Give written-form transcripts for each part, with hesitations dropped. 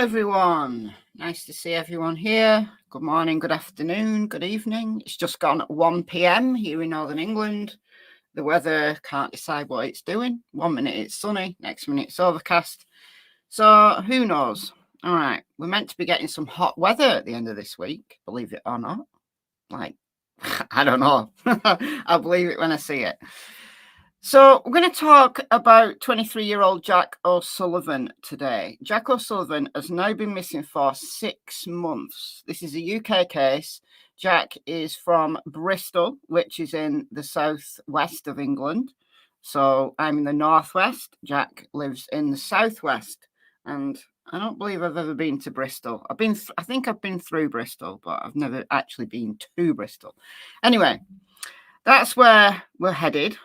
everyone. Nice to see everyone here. Good morning, good afternoon, good evening. It's just gone at 1 p.m. here in Northern England. The weather can't decide what it's doing. 1 minute it's sunny, next minute it's overcast. So who knows? All right, we're meant to be getting some hot weather at the end of this week, believe it or not. Like, I don't know. I'll believe it when I see it. So we're going to talk about 23-year-old Jack O'Sullivan today. Jack O'Sullivan has now been missing for 6 months. This is a UK case. Jack is from Bristol, which is in the southwest of England. So I'm in the northwest. Jack lives in the southwest. And I don't believe I've ever been to Bristol. I think I've been through Bristol, but I've never actually been to Bristol. Anyway, that's where we're headed.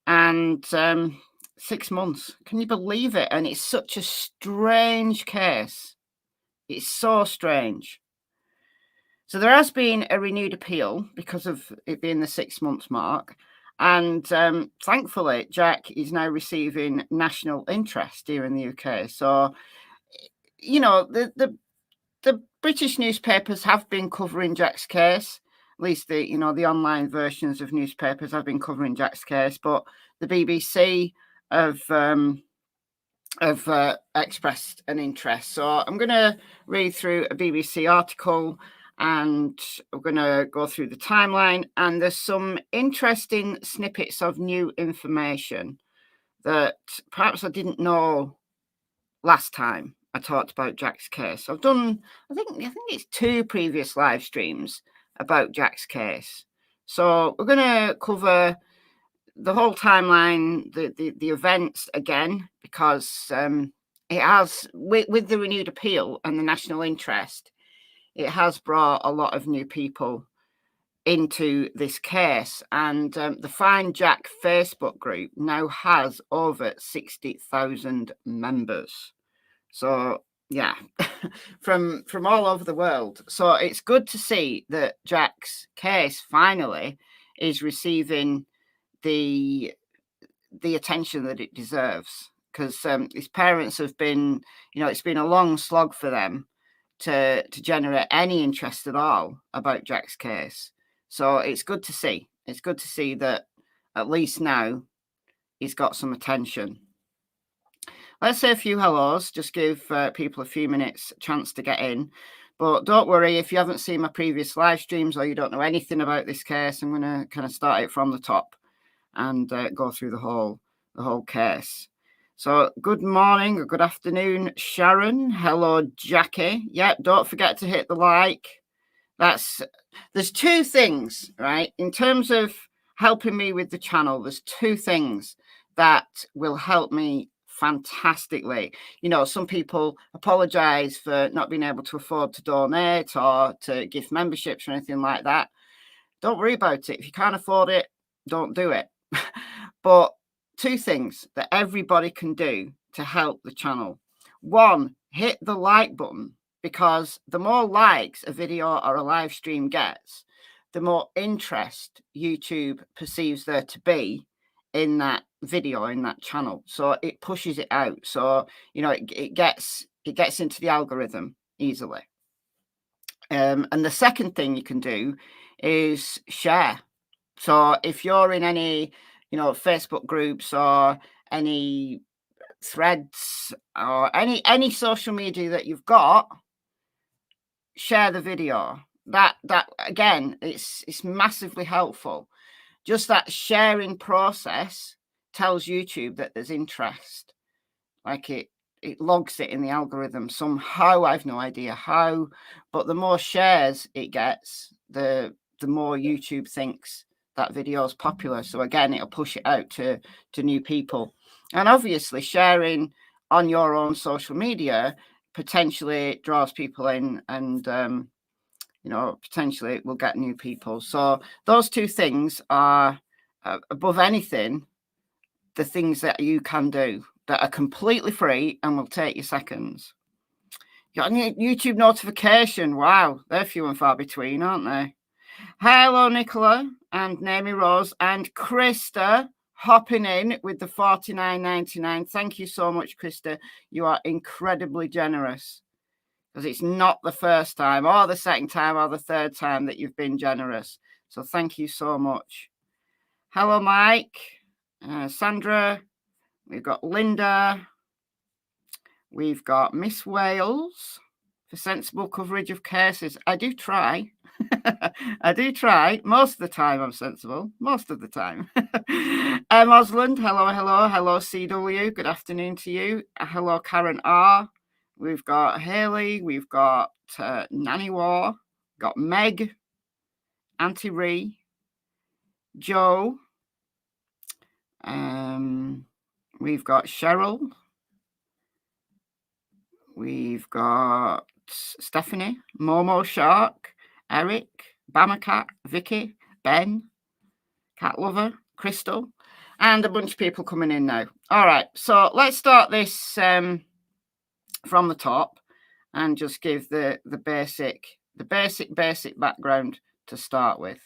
And 6 months. Can you believe it? And it's such a strange case. It's so strange. So there has been a renewed appeal because of it being the 6 months mark. And thankfully, Jack is now receiving national interest here in the UK. So, you know, the British newspapers have been covering Jack's case. At least the online versions of newspapers have been covering Jack's case, but the BBC have expressed an interest. So I'm going to read through a BBC article and we're going to go through the timeline. And there's some interesting snippets of new information that perhaps I didn't know last time I talked about Jack's case. I've done, I think it's 2 previous live streams about Jack's case. So we're going to cover the whole timeline, the events again, because it has, with the renewed appeal and the national interest, it has brought a lot of new people into this case. And the Find Jack Facebook group now has over 60,000 members. So yeah, from all over the world. So it's good to see that Jack's case finally is receiving the attention that it deserves, because his parents have been, it's been a long slog for them to generate any interest at all about Jack's case. So it's good to see. It's good to see that at least now he's got some attention. Let's say a few hellos, just give people a few minutes chance to get in. But don't worry, if you haven't seen my previous live streams or you don't know anything about this case, I'm going to kind of start it from the top and go through the whole case. So good morning or good afternoon, Sharon. Hello, Jackie. Yeah, don't forget to hit the like. There's 2 things, right? In terms of helping me with the channel, there's 2 things that will help me fantastically. Some people apologize for not being able to afford to donate or to give memberships or anything like that. Don't worry about it. If you can't afford it, don't do it. But 2 things that everybody can do to help the channel. 1, hit the like button, because the more likes a video or a live stream gets, the more interest YouTube perceives there to be in that video, in that channel. So it pushes it out. So, it gets into the algorithm easily. And the second thing you can do is share. So if you're in any, Facebook groups or any threads or any social media that you've got, share the video. That again, it's massively helpful. Just that sharing process tells YouTube that there's interest. Like it logs it in the algorithm somehow. I've no idea how, but the more shares it gets, the more YouTube thinks that video is popular. So again, it'll push it out to new people. And obviously sharing on your own social media potentially draws people in, and potentially it will get new people. So those 2 things are, above anything, the things that you can do that are completely free and will take you seconds. You got a YouTube notification. Wow, they're few and far between, aren't they? Hello, Nicola and Naomi Rose and Krista. hopping in with the $49.99. Thank you so much, Krista. You are incredibly generous, because it's not the first time or the second time or the third time that you've been generous. So thank you so much. Hello, Mike, Sandra. We've got Linda. We've got Miss Wales for sensible coverage of cases. I do try. I do try. Most of the time I'm sensible. Most of the time. Osland, hello. Hello, CW. Good afternoon to you. Hello, Karen R. We've got Haley. We've got Nanny War. Got Meg. Auntie Ree. Joe. We've got Cheryl. We've got Stephanie, Momo Shark, Eric, Bamacat, Vicky, Ben, Cat Lover, Crystal, and a bunch of people coming in now. All right, so let's start this from the top and just give the basic background to start with.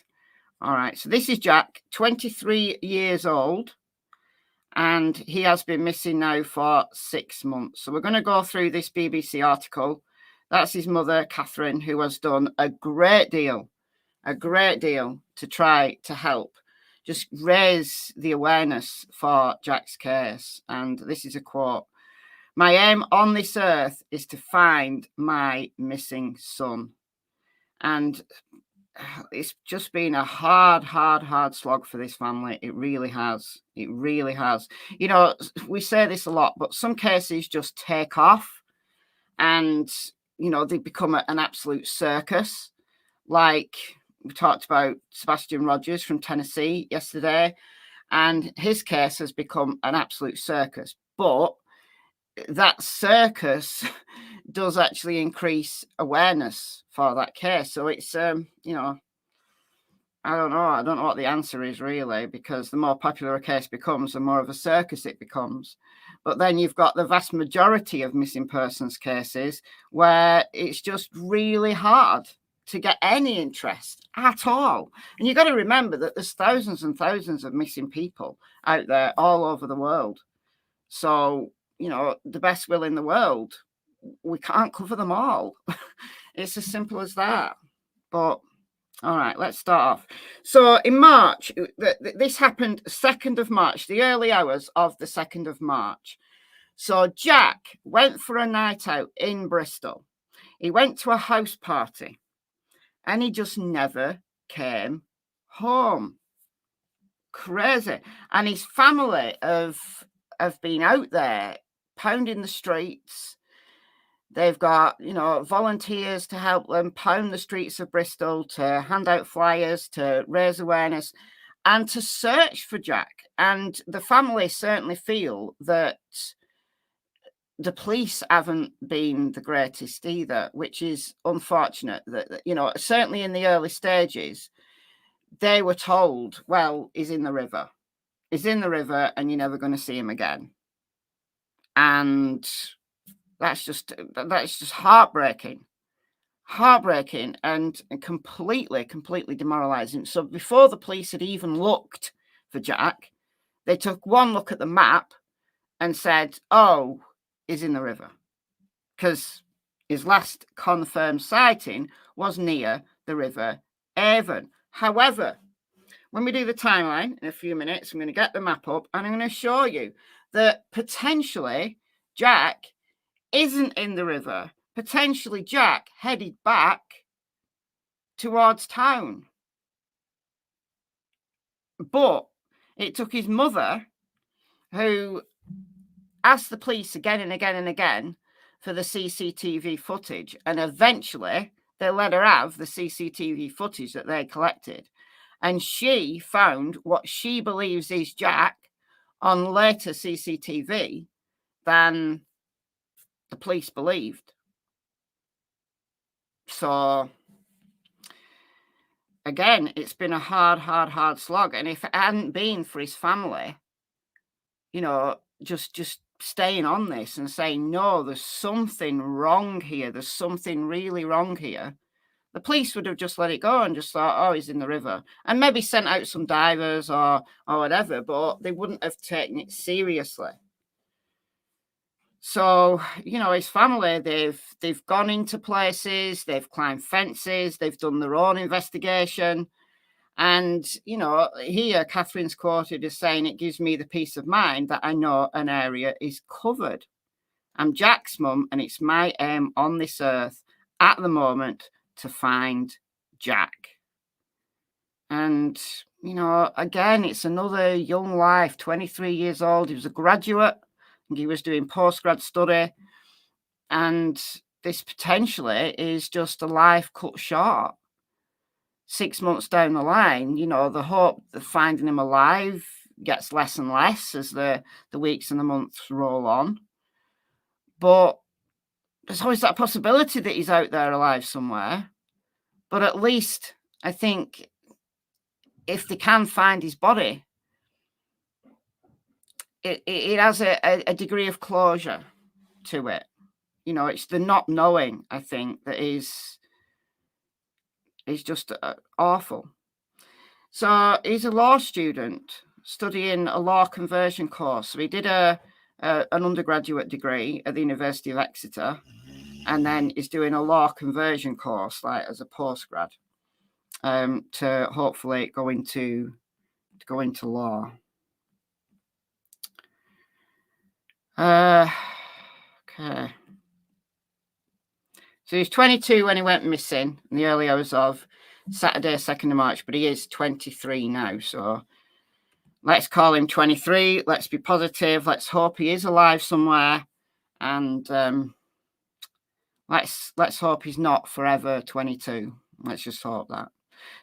All right, so this is Jack, 23 years old. And he has been missing now for 6 months. So we're going to go through this BBC article. That's his mother, Catherine, who has done a great deal to try to help just raise the awareness for Jack's case. And this is a quote. "My aim on this earth is to find my missing son." And it's just been a hard slog for this family. It really has. You know, we say this a lot, but some cases just take off and, you know, they become an absolute circus. Like we talked about Sebastian Rogers from Tennessee yesterday, and his case has become an absolute circus. But that circus does actually increase awareness for that case. So it's, you know, I don't know what the answer is really, because the more popular a case becomes, the more of a circus it becomes. But then you've got the vast majority of missing persons cases where it's just really hard to get any interest at all. And you've got to remember that there's thousands and thousands of missing people out there all over the world. So, you know, the best will in the world, we can't cover them all. It's as simple as that. But all right, let's start off. So in March, this happened 2nd of March, the early hours of the 2nd of March. So Jack went for a night out in Bristol. He went to a house party and he just never came home. Crazy. And his family have been out there pounding the streets. They've got, you know, volunteers to help them pound the streets of Bristol, to hand out flyers, to raise awareness and to search for Jack. And the family certainly feel that the police haven't been the greatest either, which is unfortunate. That, you know, certainly in the early stages, they were told, well, he's in the river. He's in the river and you're never going to see him again. And that's just heartbreaking and completely demoralizing. So before the police had even looked for Jack, they took one look at the map and said, oh, he's in the river, because his last confirmed sighting was near the River Avon. However, when we do the timeline in a few minutes, I'm going to get the map up and I'm going to show you that potentially Jack isn't in the river. Potentially Jack headed back towards town. But it took his mother, who asked the police again and again for the CCTV footage, and eventually they let her have the CCTV footage that they collected. And she found what she believes is Jack on later CCTV than the police believed. So again, it's been a hard slog. And if it hadn't been for his family, you know, just staying on this and saying, no, there's something wrong here. There's something really wrong here. The police would have just let it go and just thought, oh, he's in the river, and maybe sent out some divers or whatever, but they wouldn't have taken it seriously. So, you know, his family, they've gone into places, they've climbed fences, they've done their own investigation. And, you know, here Catherine's quoted as saying, it gives me the peace of mind that I know an area is covered. I'm Jack's mum, and it's my aim on this earth at the moment to find Jack. And, you know, again, it's another young life, 23 years old. He was a graduate. He was doing postgrad study, and this potentially is just a life cut short. 6 months down the line, you know, the hope of finding him alive gets less and less as the weeks and the months roll on. But there's always that possibility that he's out there alive somewhere. But at least I think if they can find his body, it has a degree of closure to it. You know, it's the not knowing, I think, that is just awful. So he's a law student studying a law conversion course. So he did an undergraduate degree at the University of Exeter, and then he's doing a law conversion course, like as a postgrad, to hopefully go into law. Okay. So he's 22 when he went missing in the early hours of Saturday, 2nd of March, but he is 23 now. So let's call him 23. Let's be positive. Let's hope he is alive somewhere. And let's hope he's not forever 22. Let's just hope that.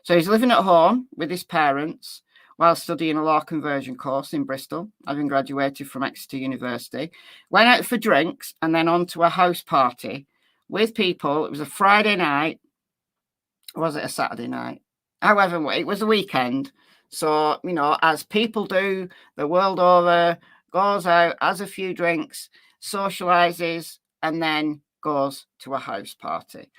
So he's living at home with his parents while studying a law conversion course in Bristol, having graduated from Exeter University. Went out for drinks and then on to a house party with people. It was a Friday night. Or was it a Saturday night? However, it was a weekend. So, you know, as people do the world over, goes out, has a few drinks, socializes, and then goes to a house party.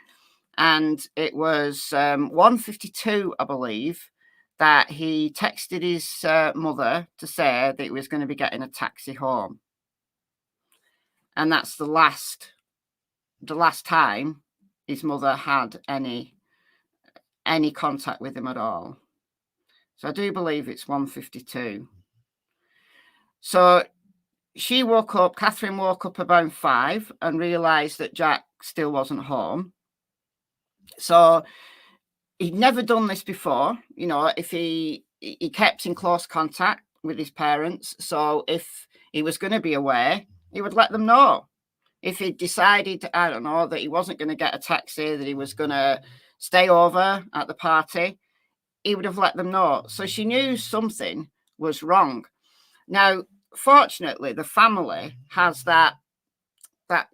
And it was 1:52, I believe, that he texted his mother to say that he was going to be getting a taxi home. And that's the last time his mother had any contact with him at all. So I do believe it's 1:52. So she woke up, Catherine woke up about 5 and realised that Jack still wasn't home. So he'd never done this before, you know, if he kept in close contact with his parents. So if he was going to be away, he would let them know. If he decided, I don't know, that he wasn't going to get a taxi, that he was going to stay over at the party, he would have let them know. So she knew something was wrong. Now, fortunately, the family has that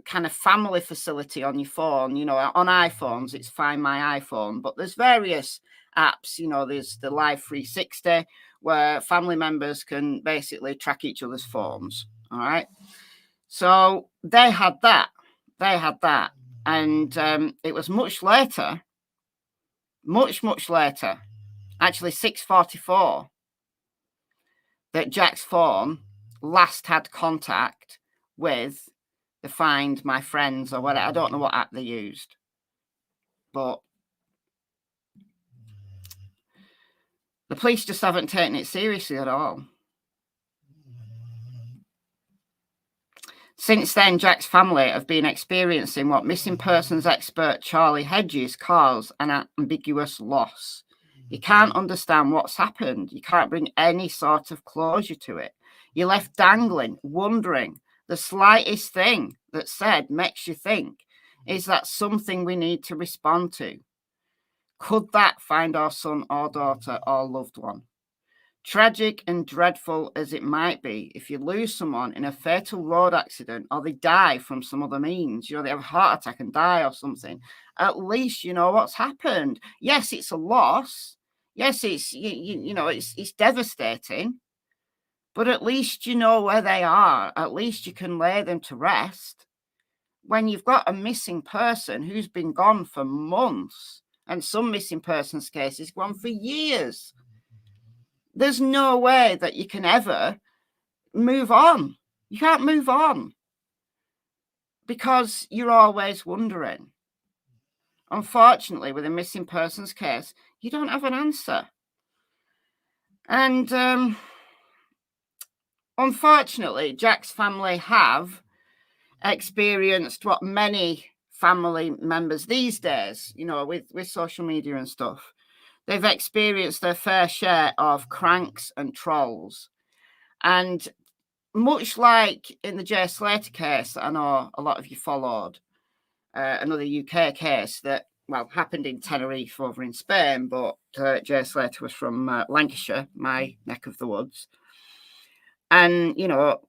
kind of family facility on your phone. You know, on iPhones, it's Find My iPhone, but there's various apps. You know, there's the Live 360 where family members can basically track each other's phones. All right. So they had that. And it was much later, actually 6:44, that Jack's phone last had contact with the Find My Friends or whatever. I don't know what app they used, but the police just haven't taken it seriously at all. Since then, Jack's family have been experiencing what missing persons expert CHORLEY Hedges calls an ambiguous loss. You can't understand what's happened. You can't bring any sort of closure to it. You're left dangling, wondering. The slightest thing that's said makes you think, is that something we need to respond to? Could that find our son or daughter or loved one? Tragic and dreadful as it might be, if you lose someone in a fatal road accident or they die from some other means, you know, they have a heart attack and die or something, at least you know what's happened. Yes, it's a loss. Yes, it's, you know, it's devastating. But at least you know where they are. At least you can lay them to rest. When you've got a missing person who's been gone for months And some missing persons cases go on for years. There's no way that you can ever move on. You can't move on because you're always wondering. Unfortunately, with a missing persons case, you don't have an answer. And unfortunately, Jack's family have experienced what many family members these days, you know, with social media and stuff, they've experienced their fair share of cranks and trolls. And much like in the Jay Slater case that I know a lot of you followed, another UK case that, well, happened in Tenerife over in Spain, but Jay Slater was from Lancashire, my neck of the woods. And, you know,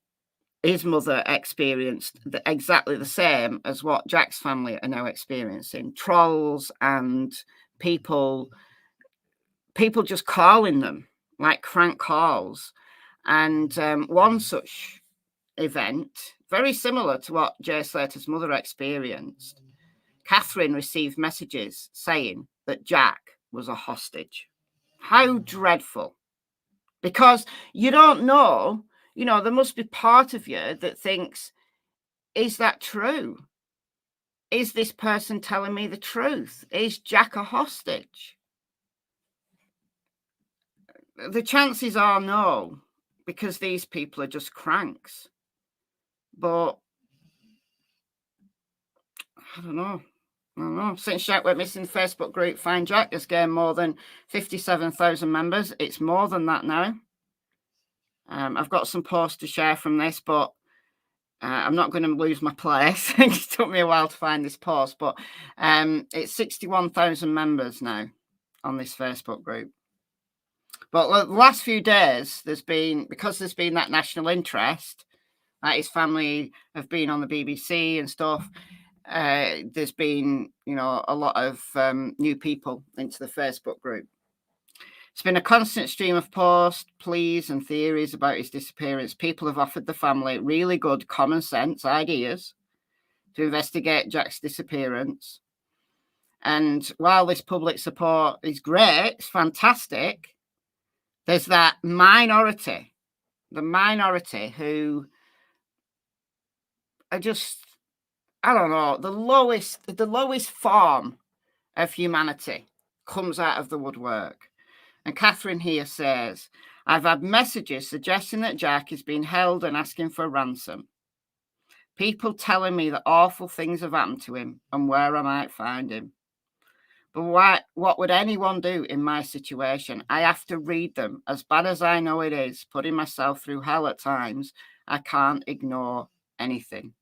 his mother experienced exactly the same as what Jack's family are now experiencing. Trolls and people just calling them, like crank calls. And one such event, very similar to what Jay Slater's mother experienced, Catherine received messages saying that Jack was a hostage. How dreadful. Because you don't know, you know, there must be part of you that thinks, is that true? Is this person telling me the truth? Is Jack a hostage? The chances are no, because these people are just cranks. But I don't know. Since Jack went missing, the Facebook group Find Jack has gained more than 57,000 members. It's more than that now. I've got some posts to share from this, but I'm not going to lose my place. It took me a while to find this post, but it's 61,000 members now on this Facebook group. But the last few days, because there's been that national interest, that his family have been on the BBC and stuff, there's been, you know, a lot of new people into the Facebook group. It's been a constant stream of posts, pleas and theories about his disappearance. People have offered the family really good common sense ideas to investigate Jack's disappearance. And while this public support is great, it's fantastic, there's that minority, the minority who are just, I don't know, the lowest form of humanity comes out of the woodwork. And Catherine here says, I've had messages suggesting that Jack is being held and asking for a ransom. People telling me that awful things have happened to him and where I might find him. But what would anyone do in my situation? I have to read them. As bad as I know it is, putting myself through hell at times, I can't ignore anything.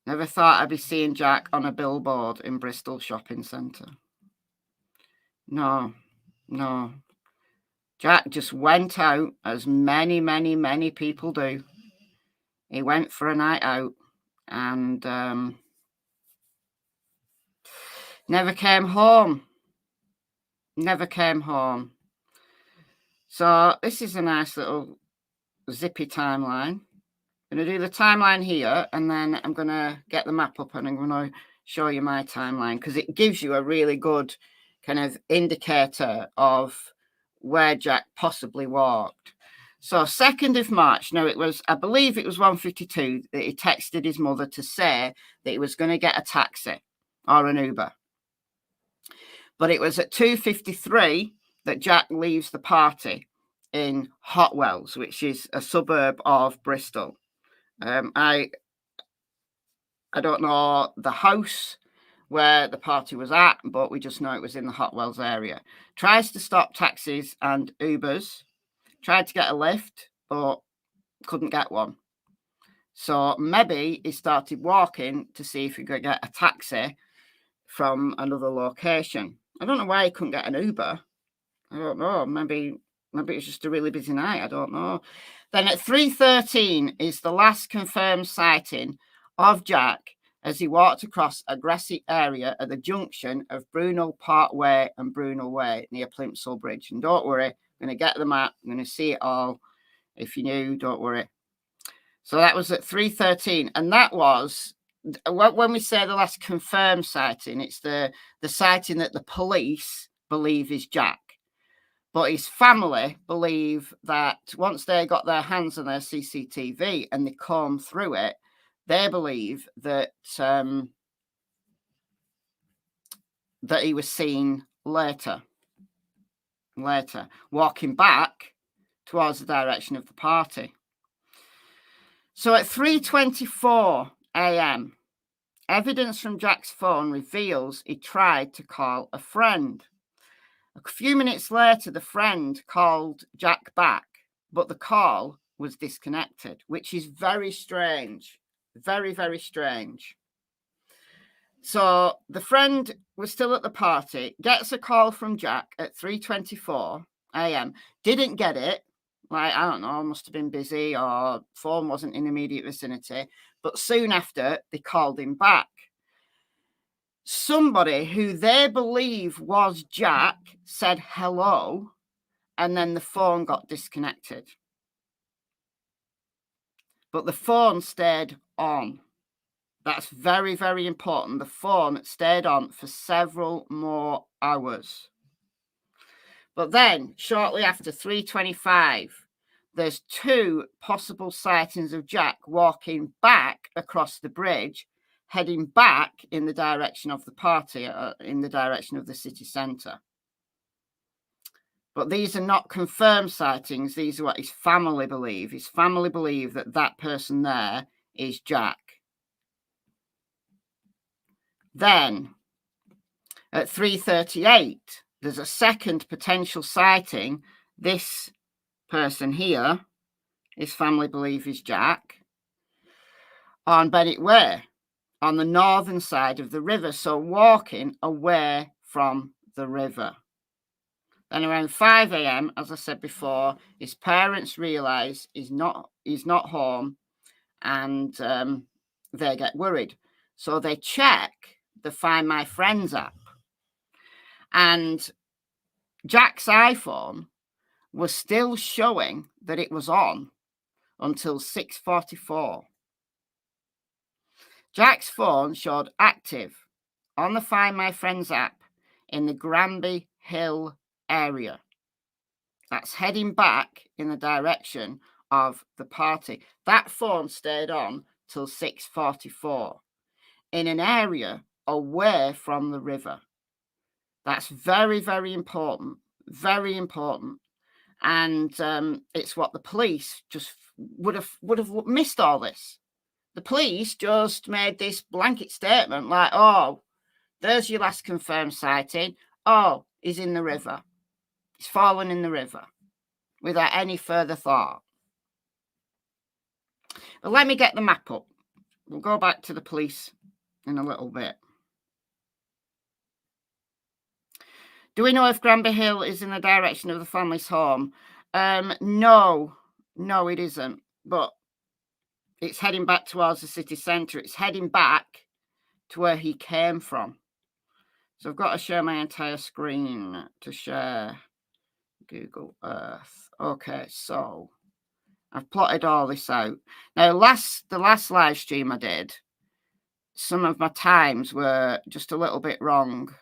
Never thought I'd be seeing Jack on a billboard in Bristol shopping centre. No. Jack just went out, as many people do. He went for a night out and never came home. So this is a nice little zippy timeline. I'm going to do the timeline here, and then I'm going to get the map up and I'm going to show you my timeline, because it gives you a really good kind of indicator of where Jack possibly walked. So 2nd of March, now I believe it was 1:52 that he texted his mother to say that he was going to get a taxi or an Uber. But it was at 2:53 that Jack leaves the party in Hotwells, which is a suburb of Bristol. I don't know the house where the party was at, but we just know it was in the Hotwells area. Tries to stop taxis and Ubers. Tried to get a lift, but couldn't get one. So maybe he started walking to see if he could get a taxi from another location. I don't know why he couldn't get an Uber. I don't know. Maybe it was just a really busy night. I don't know. Then at 3:13 is the last confirmed sighting of Jack as he walked across a grassy area at the junction of Brunel Parkway and Brunel Way near Plimsoll Bridge. And don't worry, I'm going to get the map. I'm going to see it all. If you knew, don't worry. So that was at 3:13. And that was when we say the last confirmed sighting, it's the sighting that the police believe is Jack. But his family believe that once they got their hands on their CCTV and they combed through it, they believe that that he was seen later, walking back towards the direction of the party. So at 3:24 a.m., evidence from Jack's phone reveals he tried to call a friend. A few minutes later, the friend called Jack back, but the call was disconnected, which is very strange. Very, very strange. So the friend was still at the party, gets a call from Jack at 3:24 a.m. Didn't get it. Like, I don't know, must have been busy or phone wasn't in immediate vicinity. But soon after, they called him back. Somebody who they believe was Jack said hello, and then the phone got disconnected. But the phone stayed on. That's very, very important. The phone stayed on for several more hours. But then, shortly after 3:25, there's two possible sightings of Jack walking back across the bridge, heading back in the direction of the party, in the direction of the city centre. But these are not confirmed sightings. These are what his family believe. His family believe that that person there is Jack. Then, at 3:38, there's a second potential sighting. This person here, his family believe is Jack, on Bennett Way, on the northern side of the river, so walking away from the river. Then around 5 a.m., as I said before, his parents realise he's not home, and they get worried. So they check the Find My Friends app. And Jack's iPhone was still showing that it was on until 6:44. Jack's phone showed active on the Find My Friends app in the Granby Hill area. That's heading back in the direction of the party. That phone stayed on till 6:44 in an area away from the river. That's very, very important. Very important. And it's what the police just would have missed all this. The police just made this blanket statement like, oh, there's your last confirmed sighting. Oh, he's in the river. He's fallen in the river, without any further thought. But let me get the map up. We'll go back to the police in a little bit. Do we know if Granby Hill is in the direction of the family's home? No, it isn't. But it's heading back towards the city centre. It's heading back to where he came from. So I've got to share my entire screen to share Google Earth. Okay, so I've plotted all this out. Now, the last live stream I did, some of my times were just a little bit wrong.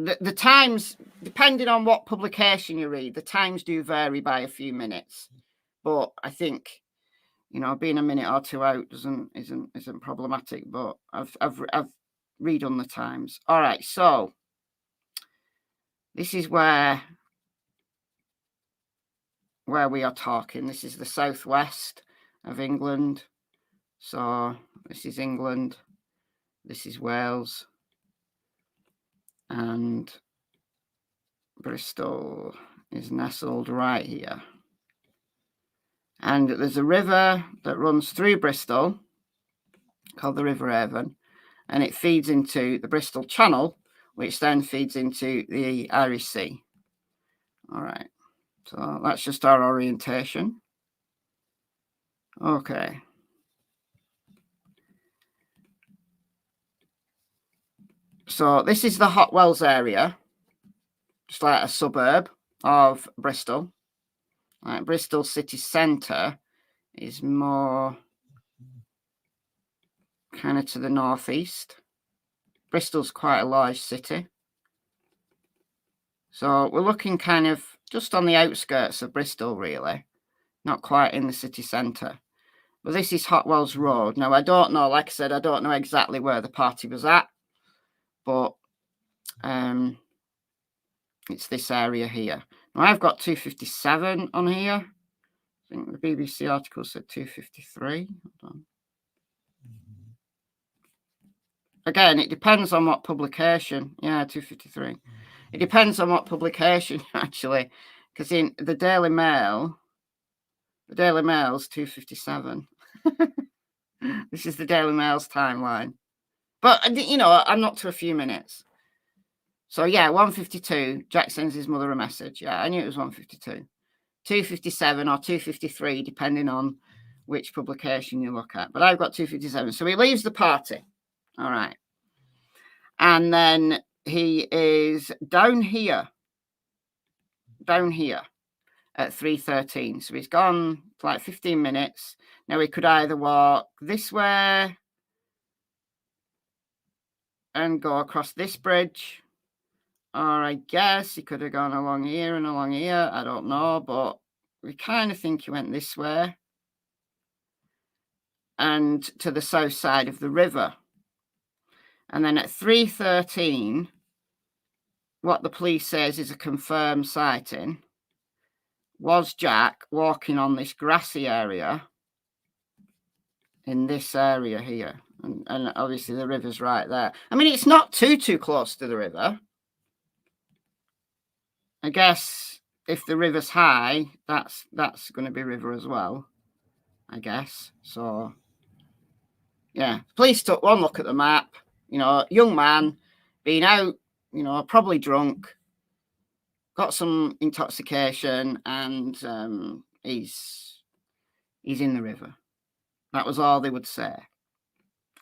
The times, depending on what publication you read, the times do vary by a few minutes. But I think, you know, being a minute or two out isn't problematic. But I've redone the times. All right, so this is where we are talking. This is the southwest of England. So this is England. This is Wales. And Bristol is nestled right here. And there's a river that runs through Bristol called the River Avon, and it feeds into the Bristol Channel, which then feeds into the Irish Sea. All right, so that's just our orientation. Okay. So this is the Hot Wells area, just like a suburb of Bristol. Like Bristol city centre is more kind of to the northeast. Bristol's quite a large city. So we're looking kind of just on the outskirts of Bristol, really. Not quite in the city centre. But this is Hotwells Road. Now, I don't know, like I said, I don't know exactly where the party was at. But it's this area here. Now, I've got 257 on here. I think the BBC article said 253. Hold on. Again, it depends on what publication. Yeah, 253. It depends on what publication, actually. Because in the Daily Mail's 257. This is the Daily Mail's timeline. But, you know, I'm not to a few minutes. So, yeah, 152. Jack sends his mother a message. Yeah, I knew it was 152. 257 or 253, depending on which publication you look at. But I've got 257. So he leaves the party. All right. And then he is down here at 3:13. So he's gone for like 15 minutes. Now he could either walk this way and go across this bridge, or I guess he could have gone along here and along here. I don't know, but we kind of think he went this way and to the south side of the river. And then at 3:13, what the police says is a confirmed sighting was Jack walking on this grassy area in this area here. And obviously the river's right there. I mean, it's not too close to the river. I guess if the river's high, that's going to be river as well, I guess. So, yeah. Police took one look at the map. You know, young man, being out, you know, probably drunk, got some intoxication, and he's in the river. That was all they would say.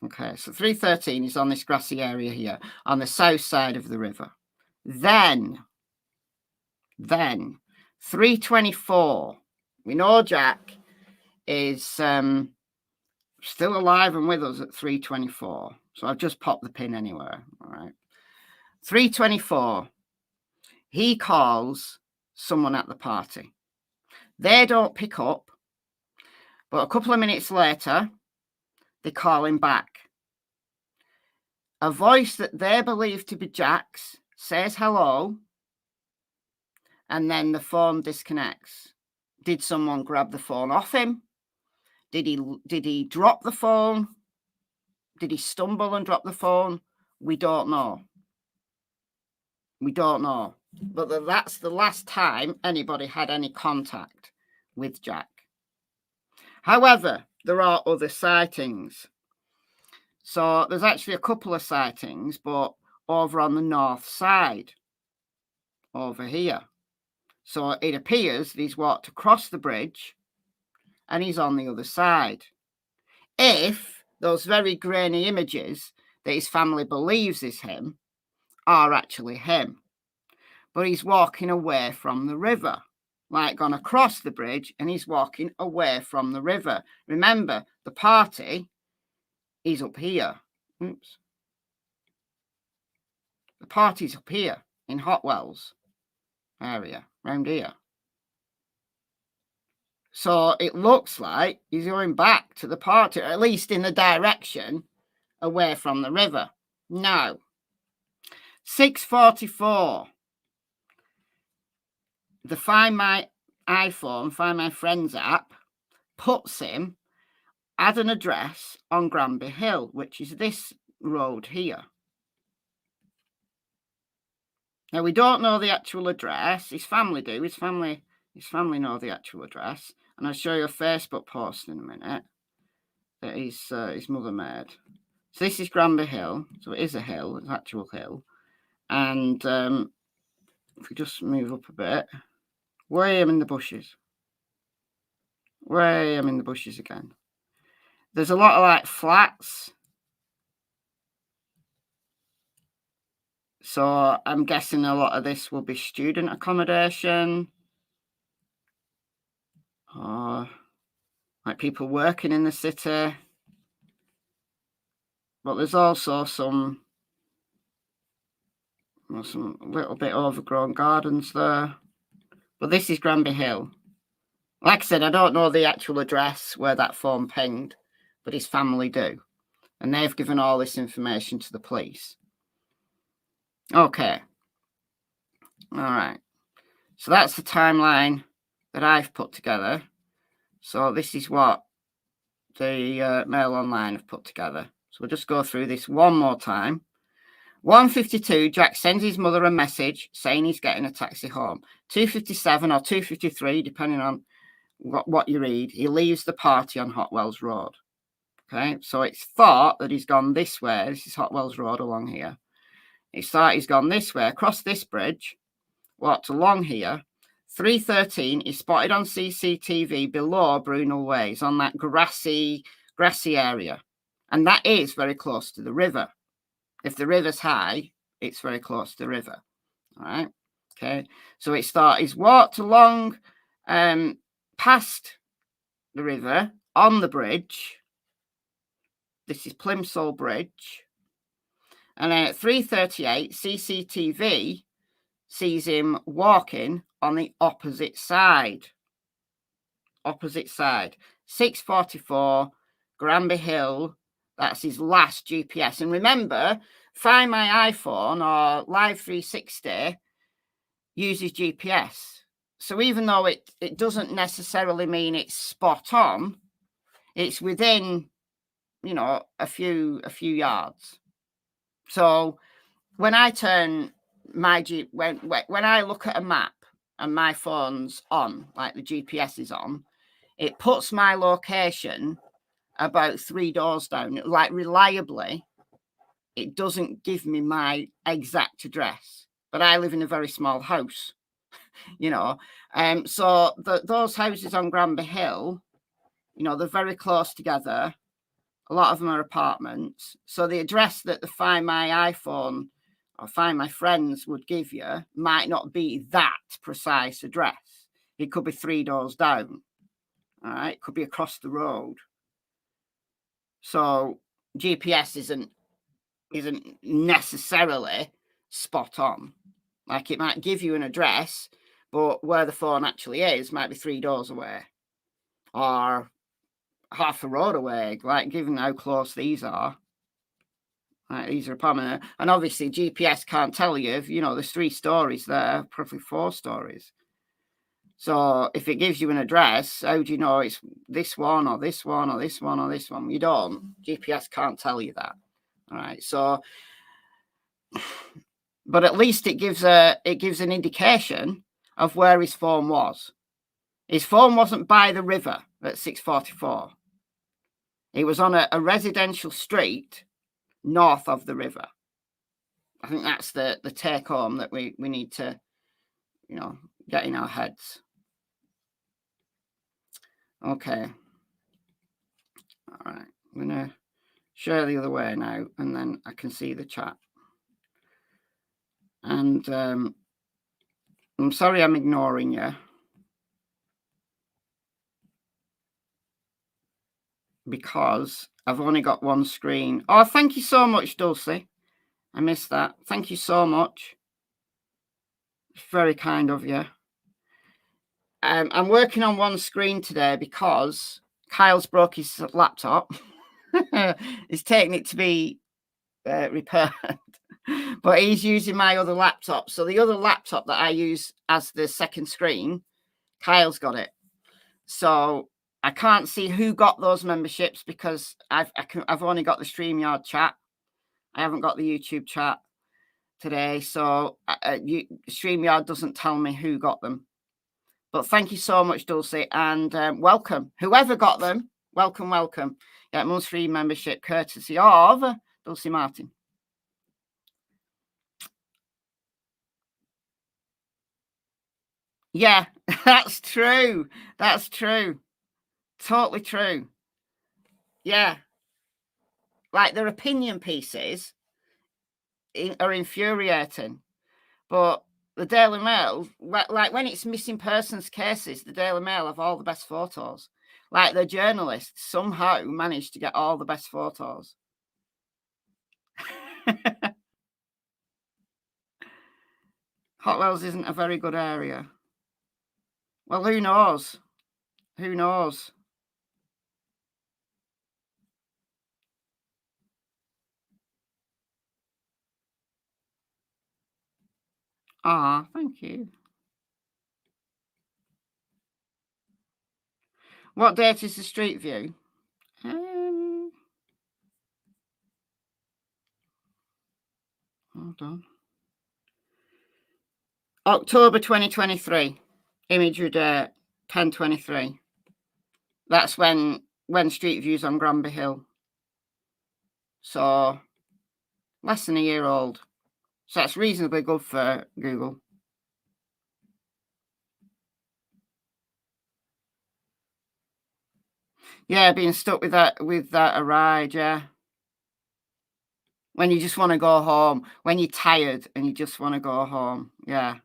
Okay, so 3:13 is on this grassy area here, on the south side of the river. Then 3:24, we know Jack is still alive and with us at 3:24. So I've just popped the pin anywhere. All right. 3:24, he calls someone at the party. They don't pick up, but a couple of minutes later, they call him back. A voice that they believe to be Jack's says hello, and then the phone disconnects. Did someone grab the phone off him? Did he drop the phone? Did he stumble and drop the phone? We don't know. We don't know. But that's the last time anybody had any contact with Jack. However, there are other sightings. So there's actually a couple of sightings, but over on the north side, over here. So it appears that he's walked across the bridge and he's on the other side. If those very grainy images that his family believes is him are actually him. But he's walking away from the river, like gone across the bridge, and he's walking away from the river. Remember, the party is up here. Oops. The party's up here in Hotwells area, round here. So it looks like he's going back to the party, or at least in the direction away from the river. Now, 6:44. The Find My iPhone, Find My Friends app, puts him at an address on Granby Hill, which is this road here. Now, we don't know the actual address. His family do. His family know the actual address. And I'll show you a Facebook post in a minute that his mother made. So this is Granby Hill. So it is a hill, an actual hill. And if we just move up a bit, way I'm in the bushes. Way I'm in the bushes again. There's a lot of like flats. So I'm guessing a lot of this will be student accommodation. Or like people working in the city. but there's also some little bit overgrown gardens there. But this is Granby Hill. Like I said, I don't know the actual address where that phone pinged, but his family do. And they've given all this information to the police. Okay. All right. So that's the timeline that I've put together. So this is what the Mail Online have put together. So we'll just go through this one more time. 1:52, Jack sends his mother a message saying he's getting a taxi home. 2:57 or 2:53, depending on what you read, he leaves the party on Hotwells Road. Okay, so it's thought that he's gone this way. This is Hotwells Road along here. It's thought he's gone this way, across this bridge, walked along here. 3:13 is spotted on CCTV below Brunel Way. He's on that grassy area. And that is very close to the river. If the river's high, it's very close to the river. All right. Okay. So it's thought he's walked along past the river on the bridge. This is Plimsoll Bridge. And then at 3:38, CCTV sees him walking on the opposite side. 6:44, Granby Hill. That's his last GPS. And remember, Find My iPhone or Live 360 uses GPS. So even though it doesn't necessarily mean it's spot on, it's within, a few yards. So when I turn my when I look at a map and my phone's on, like the GPS is on, it puts my location about 3 doors down. Like reliably, it doesn't give me my exact address, but I live in a very small house, so those houses on Granby Hill, they're very close together. A lot of them are apartments. So the address that the Find My iPhone or Find My Friends would give you might not be that precise address. It could be 3 doors down. All right. It could be across the road. So GPS isn't necessarily spot on. Like it might give you an address, but where the phone actually is might be 3 doors away or half a road away, like given how close these are. Right, these are apartments. And obviously GPS can't tell you if, there's 3 stories there, probably 4 stories. So if it gives you an address, how do you know it's this one or this one or this one or this one? You don't. GPS can't tell you that. All right. So, but at least it gives an indication of where his phone was. His phone wasn't by the river at 6:44. It was on a residential street north of the river. I think that's the take home that we need to, get in our heads. Okay. All right. I'm going to share the other way now, and then I can see the chat. And I'm sorry I'm ignoring you. Because I've only got one screen. Oh, thank you so much, Dulcie. I missed that. Thank you so much. It's very kind of you. I'm working on one screen today because Kyle's broke his laptop. He's taking it to be repaired. But he's using my other laptop. So the other laptop that I use as the second screen, Kyle's got it. So I can't see who got those memberships because I've only got the StreamYard chat. I haven't got the YouTube chat today. So StreamYard doesn't tell me who got them. But thank you so much, Dulcie, and welcome. Whoever got them, welcome. Yeah, month's free membership courtesy of Dulcie Martin. Yeah, that's true. That's true. Totally true. Yeah. Like their opinion pieces are infuriating. But the Daily Mail, like when it's missing persons cases, the Daily Mail have all the best photos. Like the journalists somehow managed to get all the best photos. Hot Wells isn't a very good area. Well, who knows? Who knows? Ah, thank you. What date is the street view? Hold on. October 2023. Imagery date 10/23. That's when Street View's on Granby Hill. So less than a year old. So that's reasonably good for Google. Yeah, being stuck with that a ride, yeah. When you just want to go home, when you're tired and you just want to go home, yeah.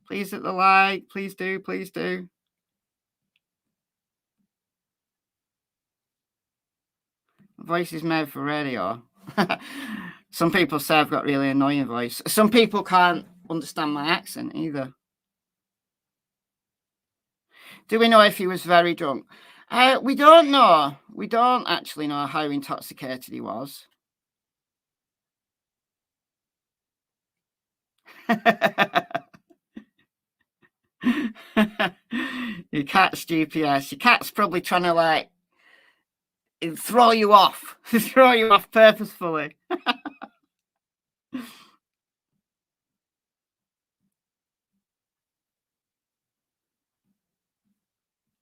Please hit the like, please do, please do. Voice is made for radio. Some people say I've got really annoying voice. Some people can't understand my accent either. Do we know if he was very drunk? We don't know. We don't actually know how intoxicated he was. Your cat's GPS. Your cat's probably trying to like throw you off, throw you off purposefully.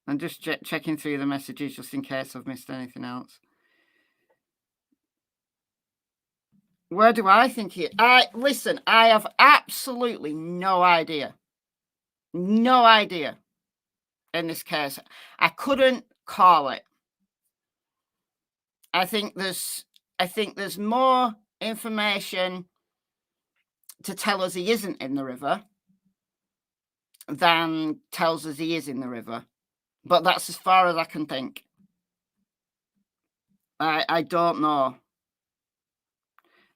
I'm just checking through the messages just in case I've missed anything else. Where do I think he... listen, I have absolutely no idea. No idea in this case. I couldn't call it. I think there's more information to tell us he isn't in the river than tells us he is in the river. But that's as far as I can think. I don't know.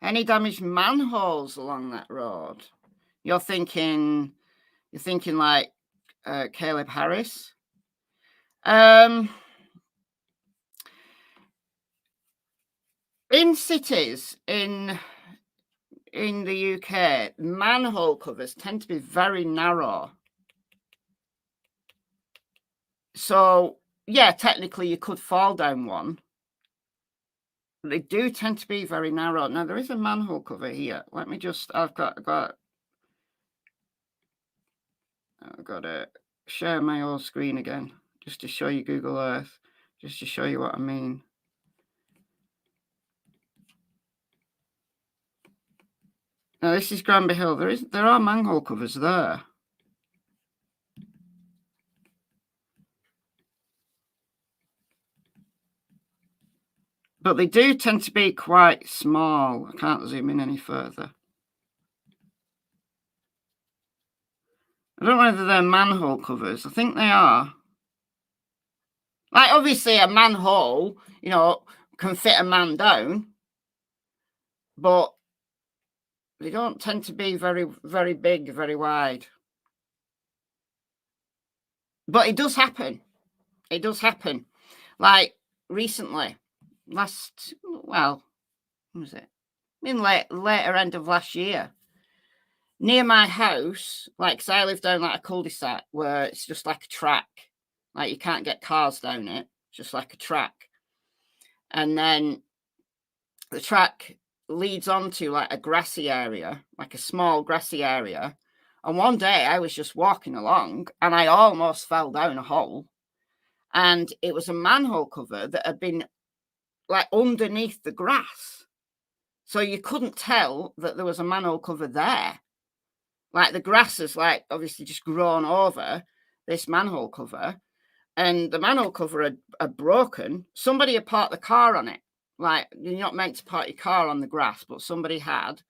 Any damaged manholes along that road? You're thinking like Caleb Harris. In cities in the UK, manhole covers tend to be very narrow. So, yeah, technically you could fall down one. They do tend to be very narrow. Now, there is a manhole cover here. Let me just... I've got to share my old screen again, just to show you Google Earth, just to show you what I mean. Now, this is Granby Hill. There are manhole covers there. But they do tend to be quite small. I can't zoom in any further. I don't know whether they're manhole covers. I think they are. Like, obviously, a manhole, you know, can fit a man down. But they don't tend to be very, very big, very wide. But it does happen. It does happen. Like, recently, when was it? In later end of last year, near my house, like, 'cause I live down like a cul-de-sac where it's just like a track, like you can't get cars down it, it's just like a track, and then the track leads onto like a grassy area, like a small grassy area. And one day I was just walking along and I almost fell down a hole, and it was a manhole cover that had been like underneath the grass. So you couldn't tell that there was a manhole cover there. Like the grass has like obviously just grown over this manhole cover, and the manhole cover had broken. Somebody had parked the car on it. Like, you're not meant to park your car on the grass, but somebody had.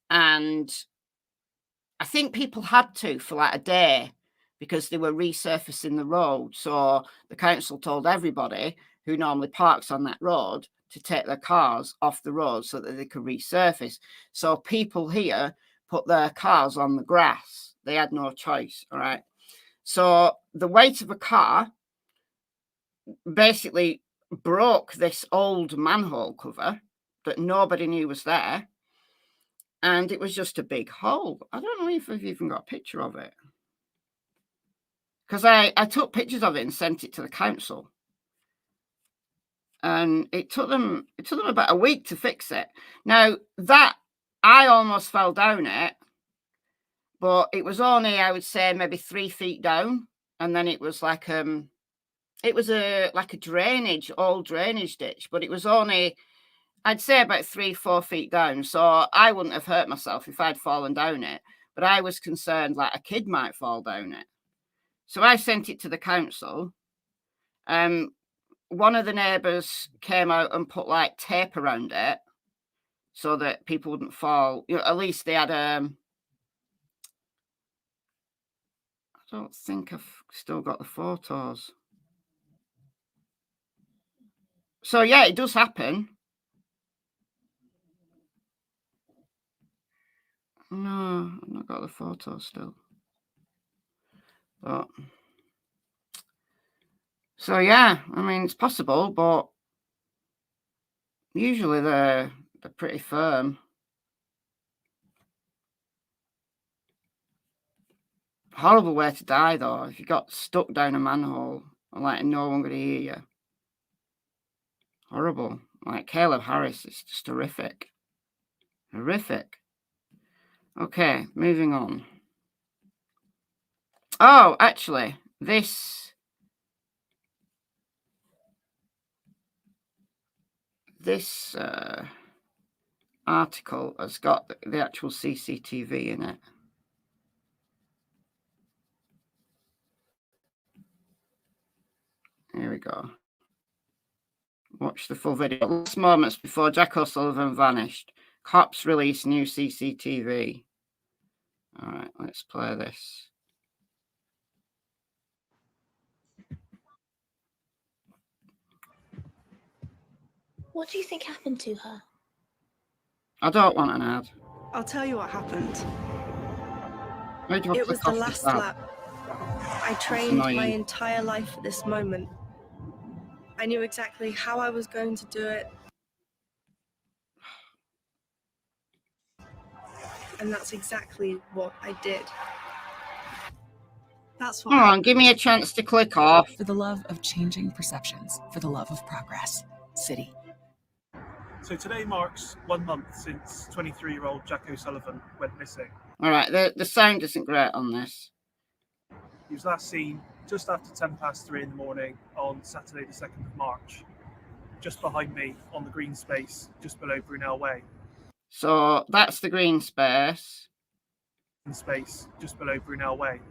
And I think people had to for like a day because they were resurfacing the road. So the council told everybody who normally parks on that road to take their cars off the road so that they could resurface. So people here put their cars on the grass. They had no choice, all right? So the weight of a car basically broke this old manhole cover that nobody knew was there. And it was just a big hole. I don't know if I've even got a picture of it. Because I took pictures of it and sent it to the council. And it took them about a week to fix it. Now, that, I almost fell down it. But it was only, I would say, maybe 3 feet down. And then it was like like a drainage, old drainage ditch. But it was only, I'd say, about 3-4 feet down. So I wouldn't have hurt myself if I'd fallen down it. But I was concerned like a kid might fall down it. So I sent it to the council. One of the neighbours came out and put like tape around it so that people wouldn't fall. You know, at least they had I don't think I've still got the photos. So yeah, it does happen. No, I've not got the photos still. But so yeah, I mean, it's possible, but usually they're pretty firm. Horrible way to die, though, if you got stuck down a manhole and like no one could hear you. Horrible. Like Caleb Harris, it's just horrific. Horrific. Okay, moving on. Oh, actually, this article has got the actual CCTV in it. Here we go. Watch the full video. Last moments before Jack O'Sullivan vanished. Cops release new CCTV. All right, let's play this. What do you think happened to her? I don't want an ad. I'll tell you what happened. It was the last lap. I trained my entire life for this moment. I knew exactly how I was going to do it. And that's exactly what I did. That's what Come on, give me a chance to click off. For the love of changing perceptions, for the love of progress. City. So today marks 1 month since 23-year-old Jack O'Sullivan went missing. All right, the sound isn't great on this. He was last seen just after 3:10 in the morning on Saturday the 2nd of March, just behind me on the green space just below Brunel Way. So that's the green space. Just below Brunel Way.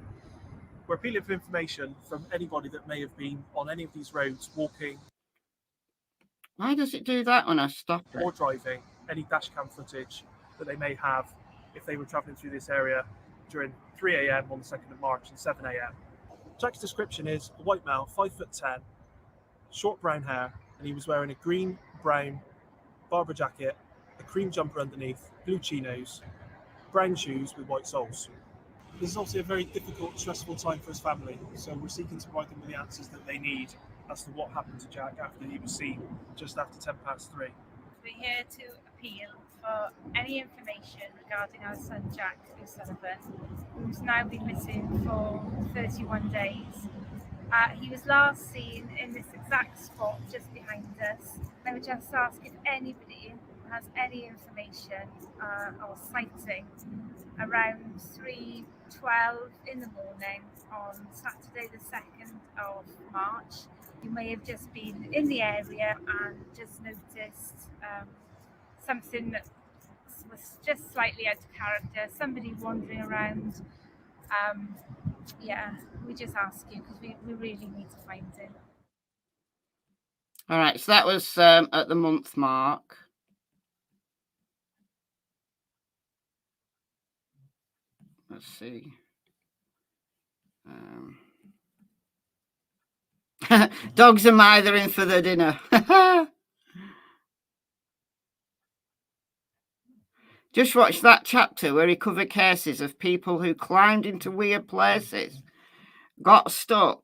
We're appealing for information from anybody that may have been on any of these roads walking. Why does it do that when I stop it? Or driving, any dashcam footage that they may have if they were travelling through this area during 3 a.m. on the 2nd of March and 7 a.m. Jack's description is a white male, 5'10", short brown hair, and he was wearing a green-brown Barber jacket, a cream jumper underneath, blue chinos, brown shoes with white soles. This is obviously a very difficult, stressful time for his family, so we're seeking to provide them with the answers that they need as to what happened to Jack after he was seen just after 3:10. We're here to appeal for any information regarding our son Jack O'Sullivan, who's now been missing for 31 days. He was last seen in this exact spot just behind us. I would just ask if anybody has any information or sighting around 3:12 in the morning on Saturday the 2nd of March. You may have just been in the area and just noticed something that was just slightly out of character, somebody wandering around. Yeah, we just ask you because we really need to find him. All right, so that was at the month mark. Let's see. Dogs are mithering for their dinner. Just watch that chapter where he covered cases of people who climbed into weird places, got stuck,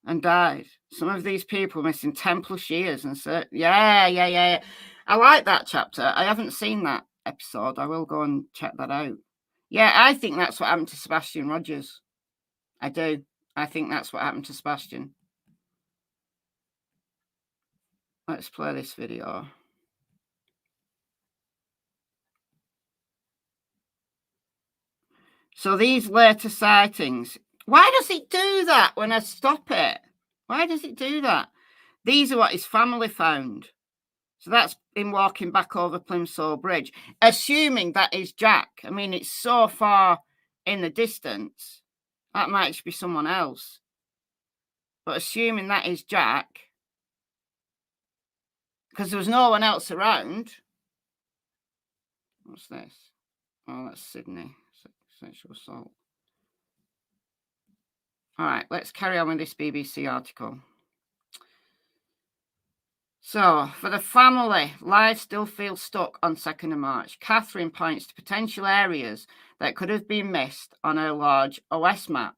and died. Some of these people missing 10+ years. And so, yeah. I like that chapter. I haven't seen that episode. I will go and check that out. Yeah, I think that's what happened to Sebastian Rogers. I do. I think that's what happened to Sebastian. Let's play this video. So these later sightings, why does it do that when I stop it? Why does it do that? These are what his family found. So that's him walking back over Plimsoll Bridge, assuming that is Jack. I mean, it's so far in the distance. That might just be someone else. But assuming that is Jack, because there was no one else around. What's this? Oh, that's Sydney. Sexual assault. All right, let's carry on with this BBC article. So, for the family, life still feels stuck on 2nd of March. Catherine points to potential areas that could have been missed on her large OS map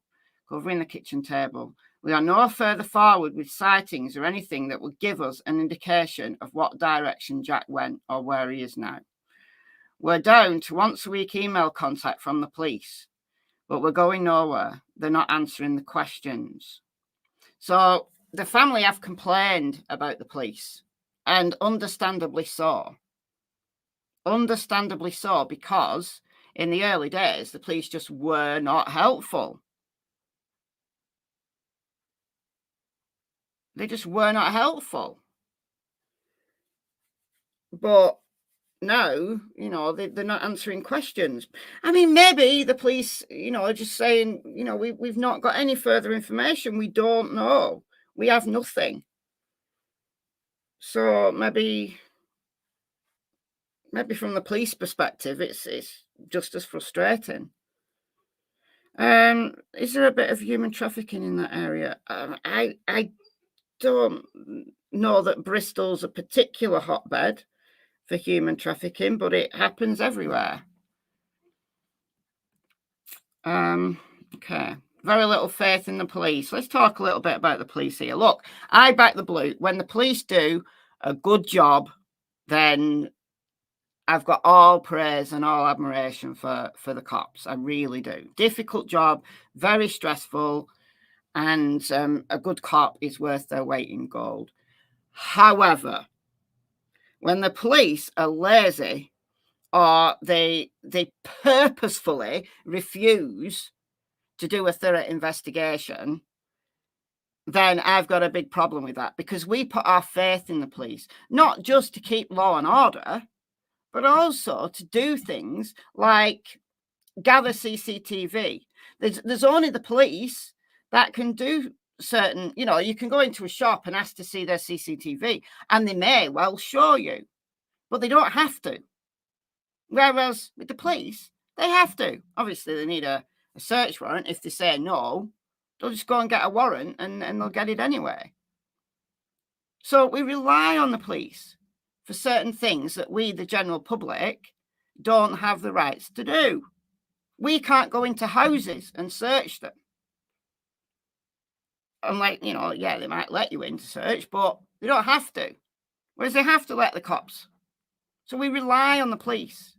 covering the kitchen table. We are no further forward with sightings or anything that would give us an indication of what direction Jack went or where he is now. We're down to once-a-week email contact from the police, but we're going nowhere. They're not answering the questions. So the family have complained about the police, and understandably so. Understandably so, because in the early days, the police just were not helpful. They just were not helpful. But now, you know, they're not answering questions. I mean, maybe the police, you know, are just saying, you know, we've not got any further information. We don't know. We have nothing. So maybe from the police perspective, it's just as frustrating. Is there a bit of human trafficking in that area? I don't know that Bristol's a particular hotbed for human trafficking, but it happens everywhere. Okay. Very little faith in the police. Let's talk a little bit about the police here. Look, I back the blue. When the police do a good job, then I've got all praise and all admiration for the cops. I really do. Difficult job, very stressful, and a good cop is worth their weight in gold. However, when the police are lazy or they purposefully refuse to do a thorough investigation, then I've got a big problem with that, because we put our faith in the police, not just to keep law and order, but also to do things like gather CCTV. There's only the police that can do certain, you know, you can go into a shop and ask to see their CCTV, and they may well show you, but they don't have to. Whereas with the police, they have to. Obviously, they need a search warrant. If they say no, they'll just go and get a warrant and they'll get it anyway. So we rely on the police for certain things that we, the general public, don't have the rights to do. We can't go into houses and search them. And like, you know, yeah, they might let you in to search, but they don't have to. Whereas they have to let the cops. So we rely on the police.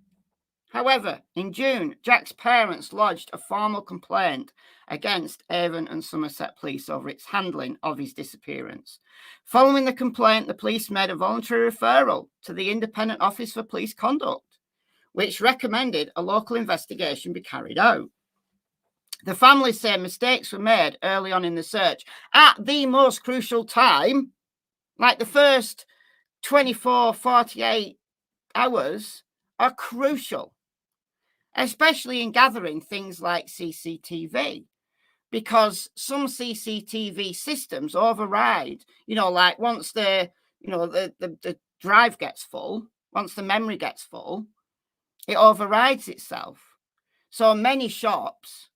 However, in June, Jack's parents lodged a formal complaint against Avon and Somerset Police over its handling of his disappearance. Following the complaint, the police made a voluntary referral to the Independent Office for Police Conduct, which recommended a local investigation be carried out. The family say mistakes were made early on in the search at the most crucial time, like the first 24, 48 hours are crucial, especially in gathering things like CCTV, because some CCTV systems override, you know, like once the drive gets full, once the memory gets full, it overrides itself. So many shops,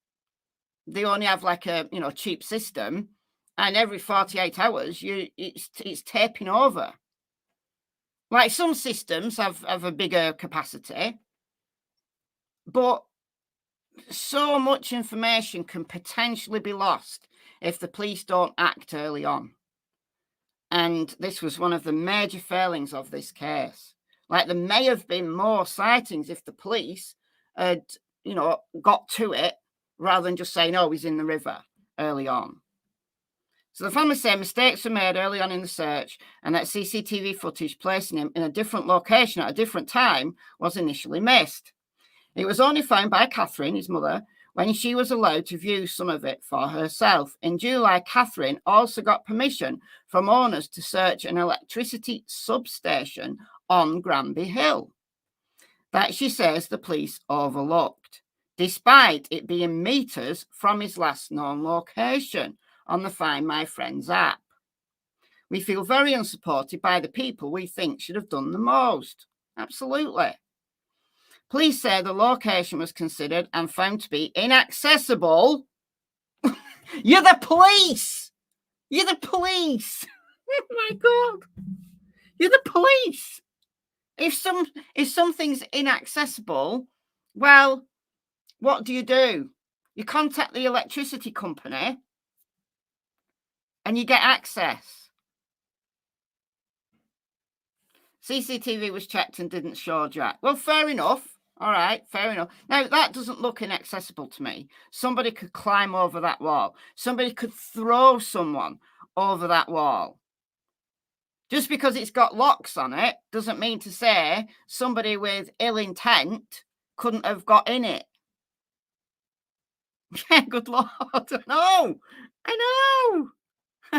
they only have like a, you know, cheap system, and every 48 hours it's taping over. Like some systems have a bigger capacity, But so much information can potentially be lost if the police don't act early on. And this was one of the major failings of this case. Like, there may have been more sightings if the police had, got to it rather than just saying, oh, he's in the river early on. So the family say mistakes were made early on in the search and that CCTV footage placing him in a different location at a different time was initially missed. It was only found by Catherine, his mother, when she was allowed to view some of it for herself. In July, Catherine also got permission from owners to search an electricity substation on Granby Hill that she says the police overlooked, despite it being meters from his last known location on the Find My Friends app. We feel very unsupported by the people we think should have done the most. Absolutely. Police say the location was considered and found to be inaccessible. You're the police! You're the police! Oh my God! You're the police! If something's inaccessible, well, what do? You contact the electricity company and you get access. CCTV was checked and didn't show Jack. Well, fair enough. All right, fair enough. Now, that doesn't look inaccessible to me. Somebody could climb over that wall. Somebody could throw someone over that wall. Just because it's got locks on it doesn't mean to say somebody with ill intent couldn't have got in it. Yeah, good Lord. I know.